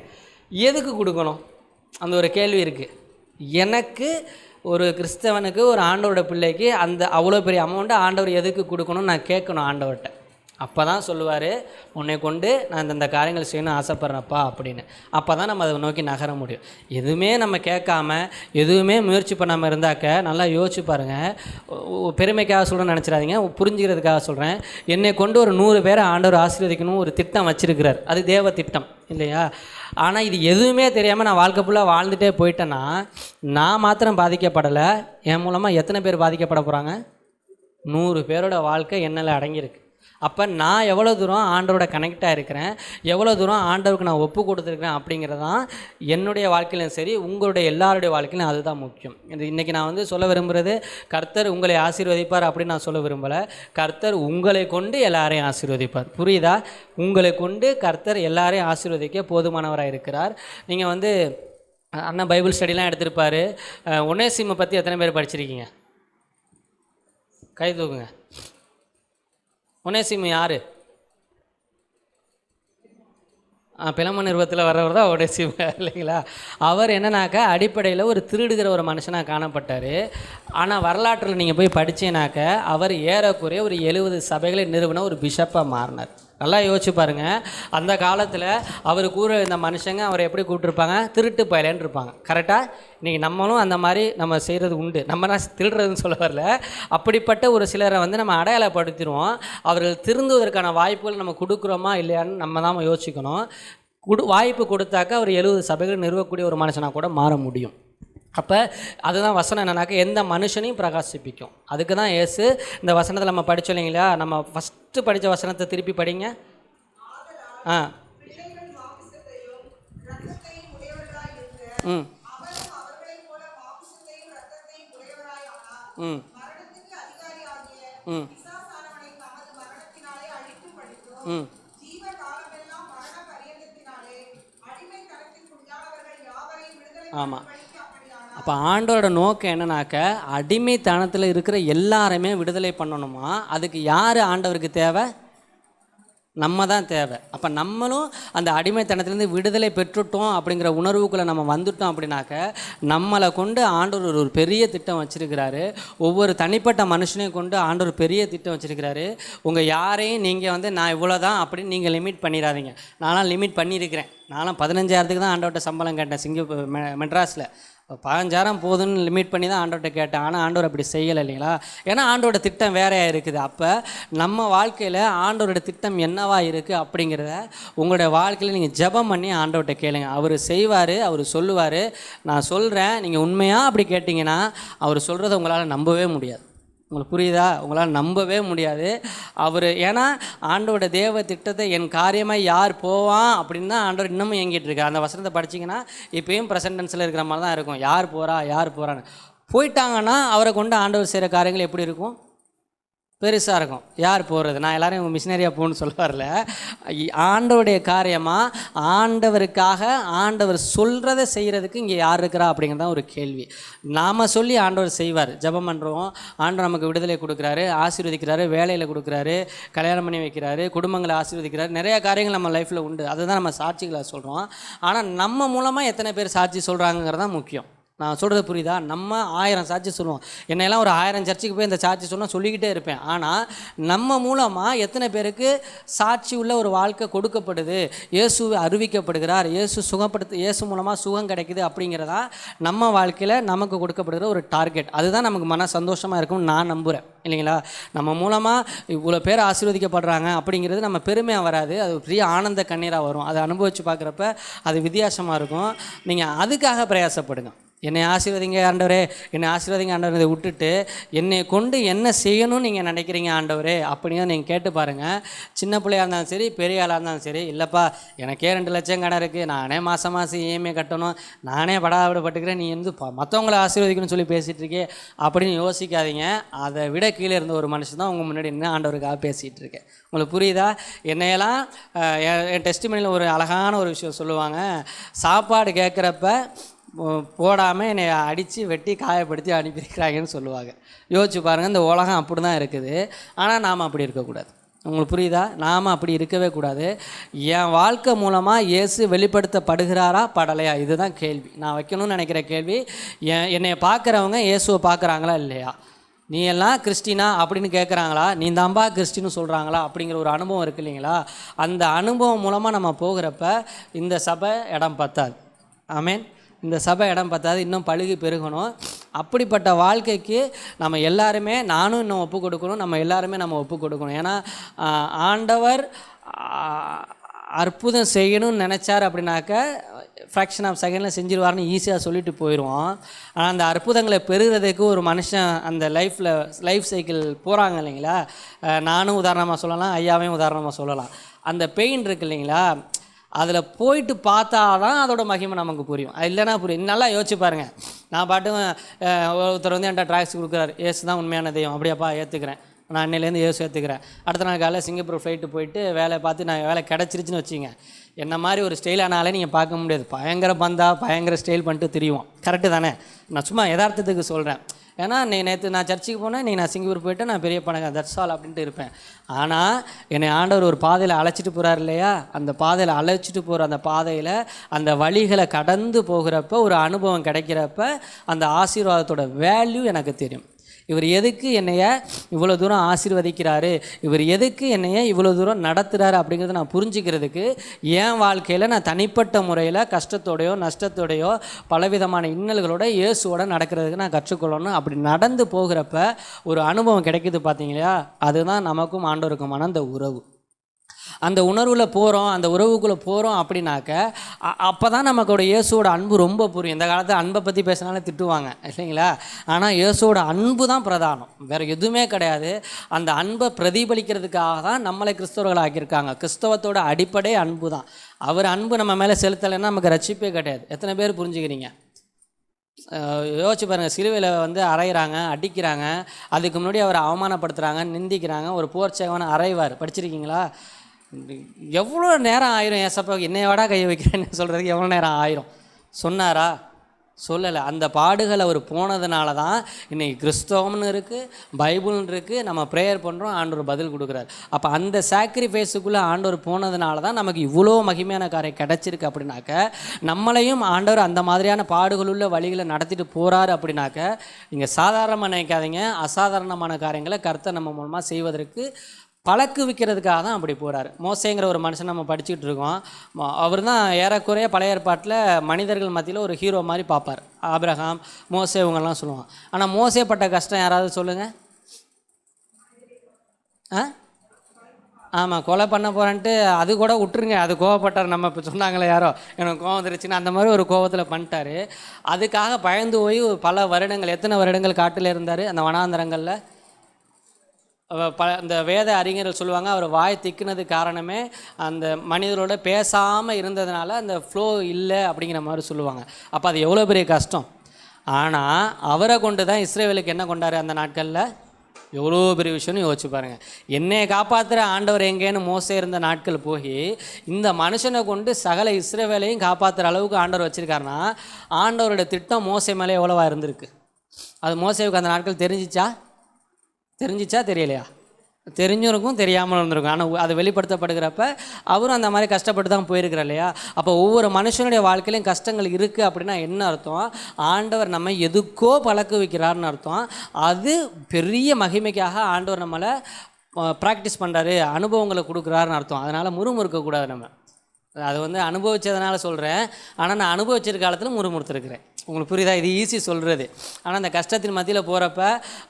எதுக்கு கொடுக்கணும்? அந்த ஒரு கேள்வி இருக்குது. எனக்கு ஒரு கிறிஸ்தவனுக்கு, ஒரு ஆண்டவரோட பிள்ளைக்கு அந்த அவ்வளோ பெரிய அமௌண்ட்டு ஆண்டவர் எதுக்கு கொடுக்கணும்னு நான் கேட்கணும் ஆண்டவர்கிட்ட. அப்போ தான் சொல்லுவார், உன்னை கொண்டு நான் இந்த காரியங்கள் செய்யணும்னு ஆசைப்பட்றேன்ப்பா அப்படின்னு. அப்போ தான் நம்ம அதை நோக்கி நகர முடியும். எதுவுமே நம்ம கேட்காம எதுவுமே முயற்சி பண்ணாமல் இருந்தாக்க நல்லா யோசிச்சு பாருங்கள். பெருமைக்காக சொல்கிறேன்னு நினச்சிடாதீங்க, புரிஞ்சுக்கிறதுக்காக சொல்கிறேன். என்னை கொண்டு ஒரு 100 பேரை ஆண்டவர் ஆசீர்வதிக்கணும் ஒரு திட்டம் வச்சுருக்கிறார். அது தேவ திட்டம் இல்லையா? ஆனால் இது எதுவுமே தெரியாமல் நான் வாழ்க்கை ஃபுல்லாக வாழ்ந்துகிட்டே போயிட்டேன்னா நான் மாத்திரம் பாதிக்கப்படலை, என் மூலமாக எத்தனை பேர் பாதிக்கப்பட போகிறாங்க? 100 பேரோட வாழ்க்கை என்னில் அடங்கியிருக்கு. அப்போ நான் எவ்வளோ தூரம் ஆண்டவரோட கனெக்டாக இருக்கிறேன், எவ்வளோ தூரம் ஆண்டவருக்கு நான் ஒப்பு கொடுத்துருக்கிறேன் அப்படிங்கிறதான் என்னுடைய வாழ்க்கையிலும் சரி, உங்களுடைய எல்லாருடைய வாழ்க்கையிலும் அதுதான் முக்கியம். இன்றைக்கி நான் வந்து சொல்ல விரும்புகிறது, கர்த்தர் உங்களை ஆசீர்வதிப்பார் அப்படின்னு நான் சொல்ல விரும்பலை. கர்த்தர் உங்களை கொண்டு எல்லாரையும் ஆசீர்வதிப்பார். புரியுதா? உங்களை கொண்டு கர்த்தர் எல்லாரையும் ஆசீர்வதிக்க போதுமானவராக இருக்கிறார். நீங்கள் வந்து அண்ணா பைபிள் ஸ்டடிலாம் எடுத்திருப்பார். ஒனேசிமை பற்றி எத்தனை பேர் படிச்சிருக்கீங்க? கை தூக்குங்க. ஒனேசிமு யார்? பிலம நிறுவத்தில் வர்றவர் தான் ஒனேசிமு இல்லைங்களா? அவர் என்னன்னாக்கா அடிப்படையில் ஒரு திருடுகிற ஒரு மனுஷனாக காணப்பட்டார். ஆனால் வரலாற்றில் நீங்கள் போய் படித்தேனாக்க அவர் ஏறக்குறைய ஒரு 70 சபைகளை நிறுவன ஒரு பிஷப்பாக மாறினார். நல்லா யோசிச்சு பாருங்கள். அந்த காலத்தில் அவர் கூற இந்த மனுஷங்க அவரை எப்படி கூப்பிட்டுருப்பாங்க? திருட்டு பயலேன்னு இருப்பாங்க. கரெக்டாக? இன்றைக்கி நம்மளும் அந்த மாதிரி நம்ம செய்கிறது உண்டு. நம்ம தான் திருடுறதுன்னு சொல்ல வரல. அப்படிப்பட்ட ஒரு சிலரை வந்து நம்ம அடையாளப்படுத்திடுவோம். அவர்கள் திருந்துவதற்கான வாய்ப்புகள் நம்ம கொடுக்குறோமா இல்லையான்னு நம்ம தான் யோசிக்கணும். வாய்ப்பு கொடுத்தாக்க அவர் 70 சபைகள் நிறுவக்கூடிய ஒரு மனுஷனாக கூட மாற முடியும். அப்போ அதுதான் வசனம் என்னன்னாக்கா எந்த மனுஷனையும் பிரகாசிப்பிக்கும். அதுக்கு தான் இயேசு இந்த வசனத்தில் நம்ம படித்தோம் இல்லைங்களா? நம்ம ஃபஸ்ட்டு படித்த வசனத்தை திருப்பி படிங்க. ஆமாம். அப்போ ஆண்டோட நோக்கம் என்னன்னாக்க அடிமைத்தனத்தில் இருக்கிற எல்லாருமே விடுதலை பண்ணணுமா? அதுக்கு யார் ஆண்டவருக்கு தேவை? நம்ம தான் தேவை. அப்போ நம்மளும் அந்த அடிமைத்தனத்துலேருந்து விடுதலை பெற்றுட்டோம் அப்படிங்கிற உணர்வுக்குள்ளே நம்ம வந்துட்டோம் அப்படின்னாக்க நம்மளை கொண்டு ஆண்டவர் ஒரு பெரிய திட்டம் வச்சுருக்கிறாரு. ஒவ்வொரு தனிப்பட்ட மனுஷனையும் கொண்டு ஆண்டவர் பெரிய திட்டம் வச்சுருக்கிறாரு. உங்கள் யாரையும் நீங்கள் வந்து நான் இவ்வளோ தான் அப்படின்னு நீங்கள் லிமிட் பண்ணிடாதீங்க. நான்லாம் லிமிட் பண்ணியிருக்கிறேன். நான்லாம் 15,000 தான் ஆண்டவர்கிட்ட சம்பளம் கேட்டேன். மெட்ராஸில் 15,000 போதுன்னு லிமிட் பண்ணி தான் ஆண்டவர்கிட்ட கேட்டேன். ஆனால் ஆண்டவர் அப்படி செய்யலை இல்லைங்களா? ஏன்னா ஆண்டவரோட திட்டம் வேறையாக இருக்குது. அப்போ நம்ம வாழ்க்கையில் ஆண்டவரோட திட்டம் என்னவா இருக்குது அப்படிங்கிறத உங்களுடைய வாழ்க்கையில் நீங்கள் ஜெபம் பண்ணி ஆண்டவர்கிட்ட கேளுங்க. அவர் செய்வார், அவர் சொல்லுவார். நான் சொல்கிறேன், நீங்கள் உண்மையாக அப்படி கேட்டிங்கன்னா அவர் சொல்கிறத உங்களால் நம்பவே முடியாது. உங்களுக்கு புரியுதா? உங்களால் நம்பவே முடியாது. ஏன்னா ஆண்டோட தேவ திட்டத்தை என் காரியமாக யார் போவான் அப்படின்னு தான் ஆண்டவர் இன்னமும் இயங்கிட்டு இருக்கார். அந்த வசனத்தை படிச்சிங்கன்னா இப்போயும் ப்ரெசன்டென்ஸில் இருக்கிற மாதிரி தான் இருக்கும். யார் போகிறான்னு போயிட்டாங்கன்னா அவரை கொண்டு ஆண்டவர் செய்கிற காரியங்கள் எப்படி இருக்கும்? பெருசாக இருக்கும். யார் போகிறது? நான் எல்லோரும் மிஷினரியாக போகணுன்னு சொல்ல வரல. ஆண்டவருடைய காரியமாக ஆண்டவருக்காக ஆண்டவர் சொல்கிறத செய்கிறதுக்கு இங்கே யார் இருக்கிறா அப்படிங்கிறது தான் ஒரு கேள்வி. நாம் சொல்லி ஆண்டவர் செய்வார். ஜெபம் பண்ணுறோம், ஆண்டவர் நமக்கு விடுதலை கொடுக்குறாரு, ஆசீர்வதிக்கிறாரு, வேலையில் கொடுக்குறாரு, கல்யாணம் பண்ணி வைக்கிறாரு, குடும்பங்களை ஆசீர்வதிக்கிறாரு. நிறையா காரியங்கள் நம்ம லைஃப்பில் உண்டு. அதுதான் நம்ம சாட்சிகளை சொல்கிறோம். ஆனால் நம்ம மூலமாக எத்தனை பேர் சாட்சி சொல்கிறாங்கிறது தான் முக்கியம். நான் சொல்கிறது புரியுதா? நம்ம 1000 சாட்சி சொல்லுவோம். என்னெல்லாம் ஒரு 1000 சர்ச்சுக்கு போய் இந்த சாட்சி சொன்னால் சொல்லிக்கிட்டே இருப்பேன். ஆனால் நம்ம மூலமாக எத்தனை பேருக்கு சாட்சி உள்ள ஒரு வாழ்க்கை கொடுக்கப்படுது, இயேசு அறிவிக்கப்படுகிறார், இயேசு மூலமாக சுகம் கிடைக்குது அப்படிங்கிறதா நம்ம வாழ்க்கையில் நமக்கு கொடுக்கப்படுகிற ஒரு டார்கெட். அதுதான் நமக்கு மன சந்தோஷமாக இருக்கும்னு நான் நம்புகிறேன் இல்லைங்களா? நம்ம மூலமாக இவ்வளோ பேர் ஆசீர்வதிக்கப்படுறாங்க அப்படிங்கிறது நம்ம பெருமையாக வராது, அது பெரிய ஆனந்த கண்ணீராக வரும். அதை அனுபவித்து பார்க்குறப்ப அது வித்தியாசமாக இருக்கும். நீங்கள் அதுக்காக பிரயாசப்படுங்க. என்னை ஆசீர்வதிங்க ஆண்டவரே, என்னை ஆசீர்வதிங்க ஆண்டவர். இதை விட்டுட்டு என்னை கொண்டு என்ன செய்யணும்னு நீங்கள் நினைக்கிறீங்க ஆண்டவரே அப்படின்னு நீங்கள் கேட்டு பாருங்கள். சின்ன பிள்ளையாக இருந்தாலும் சரி, பெரிய ஆளாக இருந்தாலும் சரி, இல்லைப்பா எனக்கே 2 லட்சம் கடன் இருக்குது, நானே மாதம் இஎம்ஐ கட்டணும், நானே படாவிடப்பட்டுக்கிறேன், நீ வந்து மற்றவங்கள ஆசீர்வதிக்கணும்னு சொல்லி பேசிகிட்டு இருக்கே அப்படின்னு யோசிக்காதீங்க. அதை விட கீழே இருந்த ஒரு மனுஷன் தான் உங்கள் முன்னாடி இன்னும் ஆண்டவருக்காக பேசிகிட்டு இருக்கேன். உங்களுக்கு புரியுதா? என்னையெல்லாம் என் டெஸ்டிமனியில் ஒரு அழகான ஒரு விஷயம் சொல்லுவாங்க. சாப்பாடு கேட்குறப்ப போடாமல் என்னை அடித்து வெட்டி காயப்படுத்தி அனுப்பியிருக்கிறாங்கன்னு சொல்லுவாங்க. யோசிச்சு பாருங்கள், இந்த உலகம் அப்படி தான் இருக்குது. ஆனால் நாம் அப்படி இருக்கக்கூடாது. உங்களுக்கு புரியுதா? நாம் அப்படி இருக்கவே கூடாது. என் வாழ்க்கை மூலமாக இயேசு வெளிப்படுத்தப்படுகிறாரா படலையா? இதுதான் கேள்வி. நான் வைக்கணும்னு நினைக்கிற கேள்வி. என்னை பார்க்குறவங்க இயேசுவை பார்க்குறாங்களா இல்லையா? நீ எல்லாம் கிறிஸ்டினா அப்படின்னு கேட்குறாங்களா? நீ தான்பா கிறிஸ்டின்னு சொல்கிறாங்களா? அப்படிங்கிற ஒரு அனுபவம் இருக்குது இல்லைங்களா? அந்த அனுபவம் மூலமாக நம்ம போகிறப்ப இந்த சபை இடம் பத்தாது. ஆமேன். இந்த சபை இடம் பத்தாது, இன்னும் பழுகி பெருகணும். அப்படிப்பட்ட வாழ்க்கைக்கு நம்ம எல்லாருமே, நானும் இன்னும் ஒப்பு கொடுக்கணும், நம்ம எல்லாருமே நம்ம ஒப்பு கொடுக்கணும். ஏன்னா ஆண்டவர் அற்புதம் செய்யணும்னு நினச்சார் அப்படின்னாக்க ஃப்ராக்ஷன் ஆஃப் செகண்டில் செஞ்சிருவார்னு ஈஸியாக சொல்லிட்டு போயிடுவோம். ஆனால் அந்த அற்புதங்களை பெறுகிறதுக்கு ஒரு மனுஷன் அந்த லைஃப் சைக்கிள் போகிறாங்க இல்லைங்களா? நானும் உதாரணமாக சொல்லலாம், ஐயாவையும் உதாரணமாக சொல்லலாம். அந்த பெயின் இருக்குது இல்லைங்களா? அதில் போயிட்டு பார்த்தா தான் அதோட மகிமை நமக்கு புரியும். அது இல்லைனா புரியும். நல்லா யோசிச்சு பாருங்கள். நான் பாட்டும் ஒருத்தர் வந்து என்கிட்ட ட்ராக்ஸ் கொடுக்குறாரு, ஏசு தான் உண்மையான தெய்வம். அப்படியாப்பா, ஏற்றுக்கிறேன், நான் அன்னையிலேருந்து ஏசு ஏற்றுக்கிறேன். அடுத்த நாள் காலையில் சிங்கப்பூர் ஃப்ளைட்டு போயிட்டு வேலை பார்த்து நான் வேலை கிடச்சிருச்சுன்னு வச்சுங்க, என்ன மாதிரி ஒரு ஸ்டைலானாலே நீங்கள் பார்க்க முடியாது. பயங்கர பந்தா பயங்கர ஸ்டைல் பண்ணிட்டு தெரியும். கரெக்டு தானே? நான் சும்மா யதார்த்தத்துக்கு சொல்கிறேன். ஏன்னா நேற்று நான் சர்ச்சுக்கு போனேன், இன்றைக்கி நான் சிங்கப்பூர் போய்ட்டு நான் பெரிய பணக்காரன், தட்ஸ் ஆல் அப்படின்ட்டு இருப்பேன். ஆனால் என்னை ஆண்டவர் ஒரு பாதையில் அழைச்சிட்டு போகிறார் இல்லையா? அந்த பாதையில் அழைச்சிட்டு போகிற அந்த பாதையில் அந்த வழிகளை கடந்து போகிறப்ப ஒரு அனுபவம் கிடைக்கிறப்ப அந்த ஆசீர்வாதத்தோட வேல்யூ எனக்கு தெரியும். இவர் எதுக்கு என்னைய இவ்வளோ தூரம் ஆசீர்வதிக்கிறாரு, இவர் எதுக்கு என்னைய இவ்வளோ தூரம் நடத்துகிறாரு அப்படிங்கிறத நான் புரிஞ்சுக்கிறதுக்கு என் வாழ்க்கையில் நான் தனிப்பட்ட முறையில் கஷ்டத்தோடையோ நஷ்டத்தோடையோ பலவிதமான இன்னல்களோட இயேசுவோட நடக்கிறதுக்கு நான் கற்றுக்கொள்ளணும். அப்படி நடந்து போகிறப்ப ஒரு அனுபவம் கிடைக்குது பார்த்தீங்களா? அதுதான் நமக்கும் ஆண்டவருக்குமான அந்த உறவு. அந்த உணர்வில் போகிறோம், அந்த உறவுக்குள்ளே போகிறோம் அப்படின்னாக்க அப்போ தான் நமக்கோட இயேசுவோட அன்பு ரொம்ப புரியும். இந்த காலத்தில் அன்பை பற்றி பேசினாலே திட்டுவாங்க இல்லைங்களா? ஆனால் இயேசுவோட அன்பு தான் பிரதானம், வேறு எதுவுமே கிடையாது. அந்த அன்பை பிரதிபலிக்கிறதுக்காக தான் நம்மளை கிறிஸ்தவர்கள் ஆக்கியிருக்காங்க. கிறிஸ்தவத்தோட அடிப்படை அன்பு தான். அவர் அன்பு நம்ம மேலே செலுத்தலைன்னா நமக்கு ரட்சிப்பே கிடையாது. எத்தனை பேர் புரிஞ்சுக்கிறீங்க? யோசிச்சு பாருங்கள். சிலுவையில் வந்து அறையிறாங்க, அடிக்கிறாங்க, அதுக்கு முன்னாடி அவரை அவமானப்படுத்துகிறாங்க, நிந்திக்கிறாங்க. ஒரு போர் சேவனை அறைவார், படிச்சிருக்கீங்களா? எவ்வளோ நேரம் ஆயிரும் ஏசப்பா என்னையோட கை வைக்கிறேன்னு சொல்கிறதுக்கு எவ்வளோ நேரம் ஆயிரும்? சொன்னாரா? சொல்லலை. அந்த பாடுகள் அவர் போனதுனால தான் இன்றைக்கி கிறிஸ்தவம்னு இருக்குது, பைபிள்னு இருக்குது, நம்ம ப்ரேயர் பண்ணுறோம், ஆண்டவர் பதில் கொடுக்குறாரு. அப்போ அந்த சாக்ரிஃபைஸுக்குள்ளே ஆண்டவர் போனதுனால தான் நமக்கு இவ்வளோ மகிமையான காரியம் கிடச்சிருக்கு. அப்படின்னாக்க நம்மளையும் ஆண்டவர் அந்த மாதிரியான பாடுகளுள்ள வழிகளை நடத்திட்டு போகிறாரு. அப்படின்னாக்க நீங்கள் சாதாரணமாக நினைக்காதீங்க, அசாதாரணமான காரியங்களை கர்த்தர் நம்ம மூலமாக செய்வதற்கு பழக்குவிக்கிறதுக்காக தான் அப்படி போகிறார். மோசேங்கிற ஒரு மனுஷன் நம்ம படிச்சுக்கிட்டு இருக்கோம். அவர் தான் ஏறக்குறைய பழைய ஏற்பாட்டில் மனிதர்கள் மத்தியில் ஒரு ஹீரோ மாதிரி பார்ப்பார். ஆபிரகாம், மோசே இவங்கெல்லாம் சொல்லுவான். ஆனால் மோசே பட்ட கஷ்டம் யாராவது சொல்லுங்கள். ஆமாம், கொலை பண்ண போகிறேன்ட்டு அது கூட விட்டுருங்க, அது கோவப்பட்டார். நம்ம இப்போ சொன்னாங்களே யாரோ எனக்கு கோவம் வந்துருச்சுன்னு, அந்த மாதிரி ஒரு கோவத்தில் பண்ணிட்டார். அதுக்காக பயந்து போய் பல வருடங்கள், எத்தனை வருடங்கள் காட்டில் இருந்தார், அந்த வனாந்தரங்களில். அந்த வேத அறிஞர்கள் சொல்லுவாங்க, அவர் வாய் திக்குனது காரணமே அந்த மனிதரோட பேசாமல் இருந்ததுனால அந்த ஃப்ளோ இல்லை அப்படிங்கிற மாதிரி சொல்லுவாங்க. அப்போ அது எவ்வளோ பெரிய கஷ்டம். ஆனால் அவரை கொண்டு தான் இஸ்ரேவேலுக்கு என்ன கொண்டாரு அந்த நாட்களில், எவ்வளோ பெரிய விஷயம்னு யோசிச்சு பாருங்கள். என்னையை காப்பாற்றுற ஆண்டவர் எங்கேன்னு மோசே இருந்த நாட்கள் போய் இந்த மனுஷனை கொண்டு சகல இஸ்ரேவேலையும் காப்பாற்றுற அளவுக்கு ஆண்டவர் வச்சுருக்காருன்னா ஆண்டவரோட திட்டம் மோசே மேலே எவ்வளோவா இருந்திருக்கு. அது மோசேவுக்கு அந்த நாட்கள் தெரிஞ்சிச்சா தெரியலையா? தெரிஞ்சிருக்கும், தெரியாமல் இருந்திருக்கும். ஆனால் அது வெளிப்படுத்தப்படுகிறப்ப அவரும் அந்த மாதிரி கஷ்டப்பட்டு தான் போயிருக்கிறார் இல்லையா? அப்போ ஒவ்வொரு மனுஷனுடைய வாழ்க்கையிலையும் கஷ்டங்கள் இருக்குது. அப்படின்னா என்ன அர்த்தம்? ஆண்டவர் நம்ம எதுக்கோ பழக்க வைக்கிறாருன்னு அர்த்தம். அது பெரிய மகிமைக்காக ஆண்டவர் நம்மளை ப்ராக்டிஸ் பண்ணுறாரு, அனுபவங்களை கொடுக்குறாருன்னு அர்த்தம். அதனால் முறுமுறுக்கக்கூடாது. நம்ம அது அனுபவித்ததுனால சொல்கிறேன். ஆனால் நான் அனுபவிச்சிருக்க காலத்தில் முறுமுறுத்துருக்கிறேன். உங்களுக்கு புரியுதா? இது ஈஸி சொல்கிறது. ஆனால் அந்த கஷ்டத்தின் மத்தியில் போகிறப்ப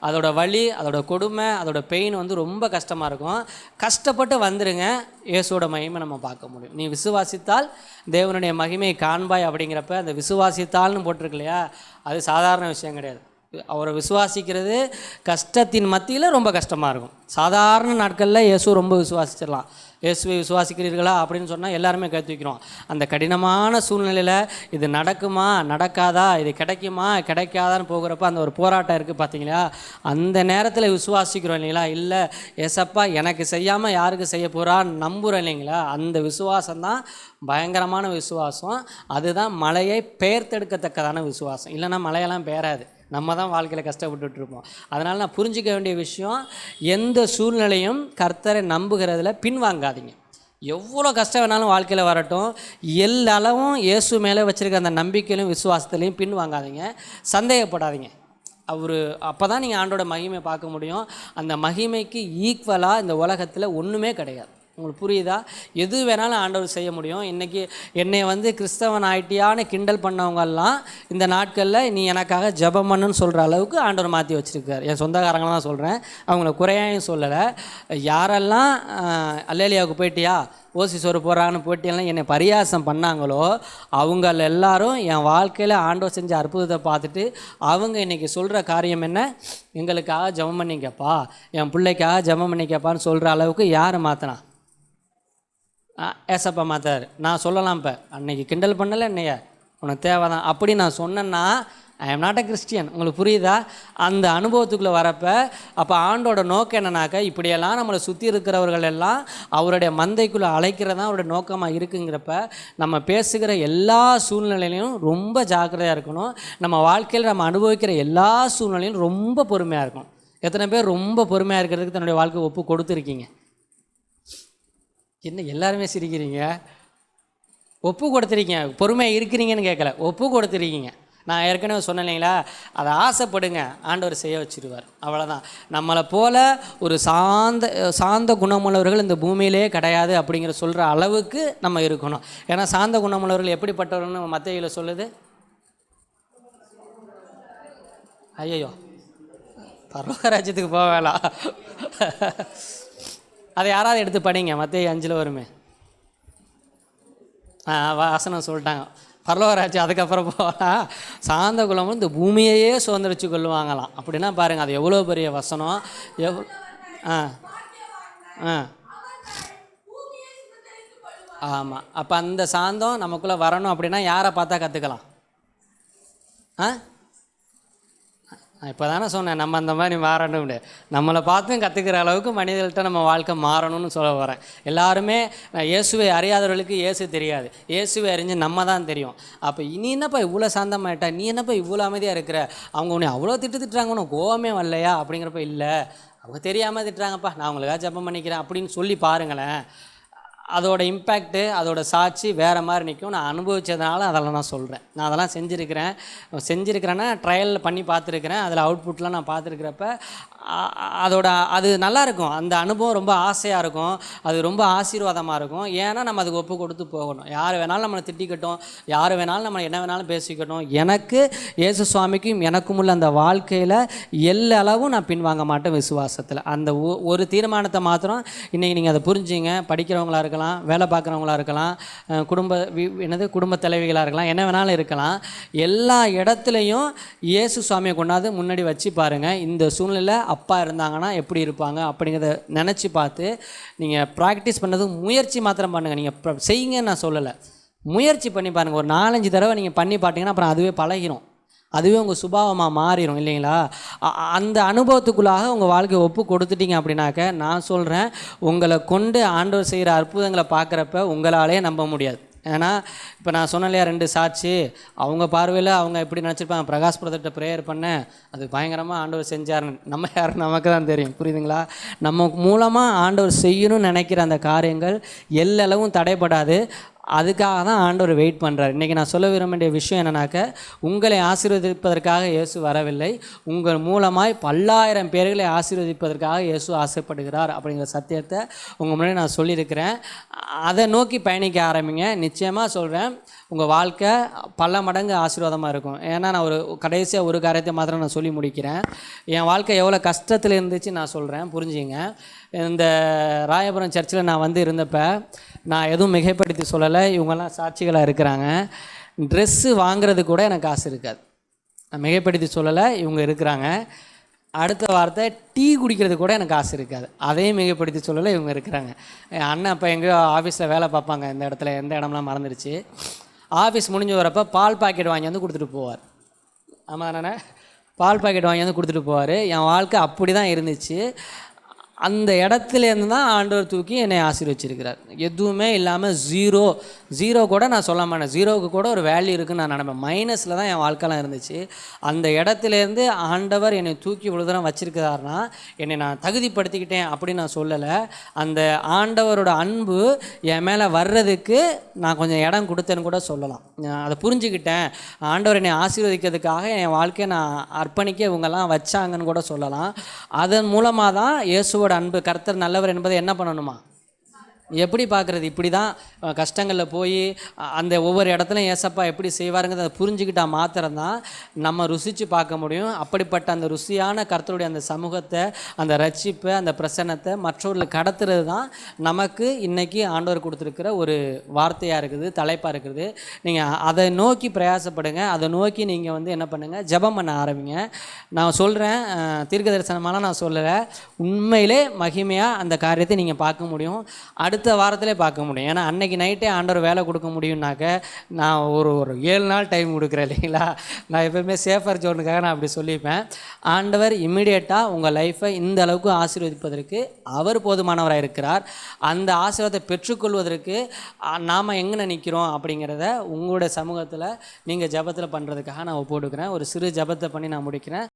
அதோட வலி, அதோட கொடுமை, அதோட பெயின் ரொம்ப கஷ்டமாக இருக்கும். கஷ்டப்பட்டு வந்துடுங்க, இயேசுவோட மகிமை நம்ம பார்க்க முடியும். நீ விசுவாசித்தால் தேவனுடைய மகிமையை காண்பாய் அப்படிங்கிறப்ப அந்த விசுவாசித்தால்னு போட்டிருக்கு இல்லையா, அது சாதாரண விஷயம் கிடையாது. அவரை விசுவாசிக்கிறது கஷ்டத்தின் மத்தியில் ரொம்ப கஷ்டமாக இருக்கும். சாதாரண நாட்களில் இயேசு ரொம்ப விசுவாசிச்சிடலாம். இயேசுவை விசுவாசிக்கிறீர்களா அப்படின்னு சொன்னால் எல்லாருமே கை தூக்கிறோம். அந்த கடினமான சூழ்நிலையில் இது நடக்குமா நடக்காதா, இது கிடைக்குமா கிடைக்காதான்னு போகிறப்ப அந்த ஒரு போராட்டம் இருக்குது பார்த்தீங்களா, அந்த நேரத்தில் விசுவாசிக்கிறோம் இல்லைங்களா? இல்லை ஏசப்பா எனக்கு செய்யாமல் யாருக்கு செய்ய போகிறான்னு நம்புகிறோம் இல்லைங்களா? அந்த விசுவாசம்தான் பயங்கரமான விசுவாசம். அதுதான் மலையை பெயர்த்தெடுக்கத்தக்கதான விசுவாசம். இல்லைன்னா மலையெல்லாம் பெயராது, நம்ம தான் வாழ்க்கையில் கஷ்டப்பட்டுருப்போம். அதனால் நான் புரிஞ்சிக்க வேண்டிய விஷயம், எந்த சூழ்நிலையும் கர்த்தரை நம்புகிறதுல பின்வாங்காதீங்க. எவ்வளோ கஷ்டம் வேணாலும் வாழ்க்கையில் வரட்டும், எல்லாவும் இயேசு மேலே வச்சுருக்க அந்த நம்பிக்கையிலும் விசுவாசத்துலேயும் பின்வாங்காதீங்க, சந்தேகப்படாதீங்க. அப்போ தான் நீங்கள் ஆண்டோட மகிமை பார்க்க முடியும். அந்த மகிமைக்கு ஈக்குவலாக இந்த உலகத்தில் ஒன்றுமே கிடையாது. உங்களுக்கு புரியுதா? எது வேணாலும் ஆண்டவர் செய்ய முடியும். இன்றைக்கி என்னை கிறிஸ்தவன் ஆயிட்டியான்னு கிண்டல் பண்ணவங்கெல்லாம் இந்த நாட்களில் நீ எனக்காக ஜெபம் பண்ணுன்னு சொல்கிற அளவுக்கு ஆண்டவர் மாற்றி வச்சுருக்கார். என் சொந்தக்காரங்க தான் சொல்கிறேன், அவங்கள குறையாயும் சொல்லலை. யாரெல்லாம் அல்லேலியாவுக்கு போயிட்டியா, ஓசி சோறு போகிறான்னு போட்டியெல்லாம் என்னை பரியாசம் பண்ணாங்களோ அவங்கள எல்லாரும் என் வாழ்க்கையில் ஆண்டவர் செஞ்ச அற்புதத்தை பார்த்துட்டு அவங்க இன்றைக்கி சொல்கிற காரியம் என்ன, எங்களுக்காக ஜெபம் பண்ணிக்கப்பா, என் பிள்ளைக்காக ஜெபம் பண்ணிக்கப்பான்னு சொல்கிற அளவுக்கு யார் மாற்றினா? ஏசப்பா மாத்தார். நான் சொல்லலாம், இப்போ அன்னைக்கு கிண்டல் பண்ணலை என்னைய, உனக்கு தேவை தான் அப்படி நான் சொன்னேன்னா I am not a Christian. உங்களுக்கு புரியுதா? அந்த அனுபவத்துக்குள்ளே வரப்போ அப்போ ஆண்டோட நோக்கம் என்னன்னாக்கா, இப்படியெல்லாம் நம்மளை சுற்றி இருக்கிறவர்கள் எல்லாம் அவருடைய மந்தைக்குள்ளே அழைக்கிறதான் அவருடைய நோக்கமாக இருக்குங்கிறப்ப நம்ம பேசுகிற எல்லா சூழ்நிலையிலையும் ரொம்ப ஜாக்கிரதையாக இருக்கணும். நம்ம வாழ்க்கையில் நம்ம அனுபவிக்கிற எல்லா சூழ்நிலையும் ரொம்ப பொறுமையாக இருக்கணும். எத்தனை பேர் ரொம்ப பொறுமையாக இருக்கிறதுக்கு தன்னுடைய வாழ்க்கை ஒப்பு கொடுத்துருக்கீங்க? என்ன எல்லாருமே சிரிக்கிறீங்க? ஒப்பு கொடுத்துருக்கீங்க, பொறுமையாக இருக்கிறீங்கன்னு கேட்கல, ஒப்பு கொடுத்துருக்கீங்க. நான் ஏற்கனவே சொன்னேன் இல்லைங்களா, அதை ஆசைப்படுங்க, ஆண்டவர் செய்ய வச்சுருவார். அவ்வளோதான். நம்மளை போல் ஒரு சாந்த குணமுள்ளவர்கள் இந்த பூமியிலே கிடையாது அப்படிங்கிற சொல்கிற அளவுக்கு நம்ம இருக்கணும். ஏன்னா சாந்த குணமுள்ளவர்கள் எப்படிப்பட்டவர்கள்னு மத்தேயுவில் சொல்லுது. ஐயோ, பரலோக ராஜ்யத்துக்கு போக வேணாம். அதை யாராவது எடுத்து படிங்க, மத்தேயு 5 வருமே. வாசனம் சொல்லிட்டாங்க, பரலோகராட்சி அதுக்கப்புறம் போகலாம். சாந்த குலமும் இந்த பூமியையே சுதந்திரிச்சு கொள்ளுவாங்களாம். அப்படின்னா பாருங்கள், அது எவ்வளோ பெரிய வசனம். ஆமாம். அப்போ அந்த சாந்தம் நமக்குள்ளே வரணும் அப்படின்னா யாரை பார்த்தா கற்றுக்கலாம்? இப்போ தானே சொன்னேன், நம்ம அந்த மாதிரி மாறணும்னு. நம்மளை பார்த்தும் கற்றுக்கிற அளவுக்கு மனிதர்கள்ட்ட நம்ம வாழ்க்கை மாறணும்னு சொல்ல வரேன். எல்லாருமே இயேசுவை அறியாதவர்களுக்கு இயேசு தெரியாது, இயேசுவை அறிஞ்சு நம்ம தான் தெரியும். அப்போ நீ என்னப்பா இவ்வளோ சாந்தமாயிட்டா, நீ என்னப்பா இவ்வளோ அமைதியாக இருக்கிற, அவங்க உன்னை அவ்வளோ திட்டுறாங்க, உனக்கு கோவமே வரலையா அப்படிங்கிறப்ப, இல்லை அவங்க தெரியாமல் திட்டுறாங்கப்பா, நான் அவங்களுக்காக ஜெபம் பண்ணிக்கிறேன் அப்படின்னு சொல்லி பாருங்களேன். அதோட இம்பேக்ட்டு, அதோட சாட்சி வேறு மாதிரி நிற்கும். நான் அனுபவித்ததுனால அதெல்லாம் நான் சொல்கிறேன். நான் அதெல்லாம் செஞ்சுருக்கிறேன்னா ட்ரையலில் பண்ணி பார்த்துருக்குறேன். அதில் அவுட்புட்லாம் நான் பார்த்துருக்கிறப்ப அது நல்லாயிருக்கும். அந்த அனுபவம் ரொம்ப ஆசையாக இருக்கும், அது ரொம்ப ஆசீர்வாதமாக இருக்கும். ஏன்னா நம்ம அதுக்கு ஒப்பு கொடுத்து போகணும். யார் வேணாலும் நம்மளை திட்டிக்கட்டும், யார் வேணாலும் நம்ம என்ன வேணாலும் பேசிக்கட்டும், எனக்கு இயேசு சுவாமிக்கும் எனக்கும் உள்ள அந்த வாழ்க்கையில் எல்லாவும் நான் பின்வாங்க மாட்டேன். விசுவாசத்தில் அந்த ஒரு தீர்மானத்தை மாத்திரம் இன்றைக்கி நீங்கள் அதை புரிஞ்சுங்க. படிக்கிறவங்களாக இருக்கலாம், வேலை பார்க்குறவங்களாக இருக்கலாம், குடும்ப தலைவிகளாக இருக்கலாம், என்ன வேணாலும் இருக்கலாம். எல்லா இடத்துலையும் இயேசு சுவாமியை கொண்டாந்து முன்னாடி வச்சு பாருங்கள். இந்த சூழ்நிலை அப்பா இருந்தாங்கன்னா எப்படி இருப்பாங்க அப்படிங்கிறத நினச்சி பார்த்து நீங்கள் ப்ராக்டிஸ் பண்ணதுக்கு முயற்சி மாத்திரம் பண்ணுங்கள். நீங்கள் செய்யுங்கன்னு நான் சொல்லலை, முயற்சி பண்ணி பாருங்கள். ஒரு 4-5 தடவை நீங்கள் பண்ணி பார்த்தீங்கன்னா அப்புறம் அதுவே பழகிடும், அதுவே உங்கள் சுபாவமாக மாறிடும் இல்லைங்களா? அந்த அனுபவத்துக்குள்ளாக உங்கள் வாழ்க்கையை ஒப்பு கொடுத்துட்டீங்க அப்படின்னாக்க, நான் சொல்கிறேன், உங்களை கொண்டு ஆண்டவர் செய்கிற அற்புதங்களை பார்க்குறப்ப உங்களாலே நம்ப முடியாது. ஏன்னா இப்போ நான் சொன்னேன் இல்லையா, 2 சாட்சி, அவங்க பார்வையில் அவங்க எப்படி நினச்சிருப்பாங்க, பிரகாஷ் பிரதர்கிட்ட ப்ரேயர் பண்ணேன், அது பயங்கரமாக ஆண்டவர் செஞ்சாருன்னு. நம்ம யாரும் நமக்கு தான் தெரியும், புரியுதுங்களா? நம்ம மூலமாக ஆண்டவர் செய்யணும்னு நினைக்கிற அந்த காரியங்கள் எல்லளவும் தடைப்படாது. அதுக்காக தான் ஆண்டவர் வெயிட் பண்ணுறார். இன்றைக்கி நான் சொல்ல விரும்ப வேண்டிய விஷயம் என்னன்னாக்க, உங்களை ஆசீர்வதிப்பதற்காக இயேசு வரவில்லை, உங்கள் மூலமாய் பல்லாயிரம் பேர்களை ஆசீர்வதிப்பதற்காக இயேசு ஆசைப்படுகிறார் அப்படிங்கிற சத்தியத்தை உங்கள் முன்னாடி நான் சொல்லியிருக்கிறேன். அதை நோக்கி பயணிக்க ஆரம்பிங்க. நிச்சயமாக சொல்கிறேன், உங்கள் வாழ்க்கை பல மடங்கு ஆசீர்வாதமாக இருக்கும். ஏன்னா நான் கடைசியாக ஒரு காரியத்தை மாத்திரம் நான் சொல்லி முடிக்கிறேன். என் வாழ்க்கை எவ்வளோ கஷ்டத்தில் இருந்துச்சு நான் சொல்கிறேன், புரிஞ்சுங்க. இந்த ராயபுரம் சர்ச்சில் நான் இருந்தப்போ நான் எதுவும் மிகைப்படுத்தி சொல்லலை, இவங்கெல்லாம் சாட்சிகளாக இருக்கிறாங்க. ட்ரெஸ்ஸு வாங்கிறது கூட எனக்கு காசு இருக்காது, நான் மிகைப்படுத்தி சொல்லலை, இவங்க இருக்கிறாங்க. அடுத்த வார்த்தை டீ குடிக்கிறது கூட எனக்கு காசு இருக்காது, அதையும் மிகைப்படுத்தி சொல்லலை, இவங்க இருக்கிறாங்க. என் அண்ணன் அப்போ எங்கேயோ ஆஃபீஸில் வேலை பார்ப்பாங்க, இந்த இடத்துல எந்த இடம்லாம் மறந்துடுச்சு. ஆஃபீஸ் முடிஞ்சு வரப்போ பால் பாக்கெட் வாங்கி கொடுத்துட்டு போவார். ஆமாம் தானே, பால் பாக்கெட் வாங்கி கொடுத்துட்டு போவார். என் வாழ்க்கை அப்படி தான் இருந்துச்சு. அந்த இடத்துலேருந்து தான் ஆண்டவர் தூக்கி என்னை ஆசீர்வச்சிருக்கிறார். எதுவுமே இல்லாமல் ஜீரோ கூட நான் சொல்ல மாட்டேன், ஜீரோவுக்கு கூட ஒரு வேல்யூ இருக்குதுன்னு நான் நினைப்பேன். மைனஸில் தான் என் வாழ்க்கைலாம் இருந்துச்சு. அந்த இடத்துலேருந்து ஆண்டவர் என்னை தூக்கி இவ்வளோ தூரம் வச்சுருக்கிறாருன்னா என்னை நான் தகுதிப்படுத்திக்கிட்டேன் அப்படின்னு நான் சொல்லலை. அந்த ஆண்டவரோட அன்பு என் மேலே வர்றதுக்கு நான் கொஞ்சம் இடம் கொடுத்தேன்னு கூட சொல்லலாம். அதை புரிஞ்சுக்கிட்டேன், ஆண்டவர் என்னை ஆசீர்வதிக்கிறதுக்காக என் வாழ்க்கையை நான் அர்ப்பணிக்க இவங்கெல்லாம் வச்சாங்கன்னு கூட சொல்லலாம். அதன் மூலமாக தான் இயேசுவோட அன்பு, கர்த்தர் நல்லவர் என்பதை என்ன பண்ணணுமா, எப்படி பார்க்குறது? இப்படி தான் கஷ்டங்களில் போய் அந்த ஒவ்வொரு இடத்துலையும் ஏசப்பா எப்படி செய்வாருங்கிறத அதை புரிஞ்சுக்கிட்டால் மாத்திரம்தான் நம்ம ருசித்து பார்க்க முடியும். அப்படிப்பட்ட அந்த ருசியான கர்த்தருடைய அந்த சமூகத்தை, அந்த ரட்சிப்பை, அந்த பிரசன்னத்தை மற்றவர்களுக்கு கடத்துறது தான் நமக்கு இன்றைக்கி ஆண்டவர் கொடுத்துருக்கிற ஒரு வார்த்தையாக இருக்குது, தலைப்பாக இருக்குது. நீங்கள் அதை நோக்கி பிரயாசப்படுங்க, அதை நோக்கி நீங்கள் என்ன பண்ணுங்கள், ஜெபம் பண்ண ஆரம்பிங்க. நான் சொல்கிறேன், தீர்க்க தரிசனமாலாம் நான் சொல்லலை, உண்மையிலே மகிமையாக அந்த காரியத்தை நீங்கள் பார்க்க முடியும், அடுத்த வாரத்திலே பார்க்க முடியும். ஏன்னா அன்னைக்கு நைட்டே ஆண்டவர் வேலை கொடுக்க முடியும்னாக்க நான் ஒரு 7 நாள் டைம் கொடுக்குறேன் இல்லைங்களா? நான் எப்போயுமே சேஃபர் ஜோனுக்காக நான் அப்படி சொல்லிப்பேன். ஆண்டவர் இம்மிடியேட்டாக உங்கள் லைஃப்பை இந்த அளவுக்கு ஆசீர்வதிப்பதற்கு அவர் போதுமானவராக இருக்கிறார். அந்த ஆசீர்வாதத்தை பெற்றுக்கொள்வதற்கு நாம் எங்கே நிற்கிறோம் அப்படிங்கிறத உங்களுடைய சமூகத்தில் நீங்கள் ஜபத்தில் பண்ணுறதுக்காக நான் ஒப்பு கொடுக்குறேன். ஒரு சிறு ஜபத்தை பண்ணி நான் முடிக்கிறேன்.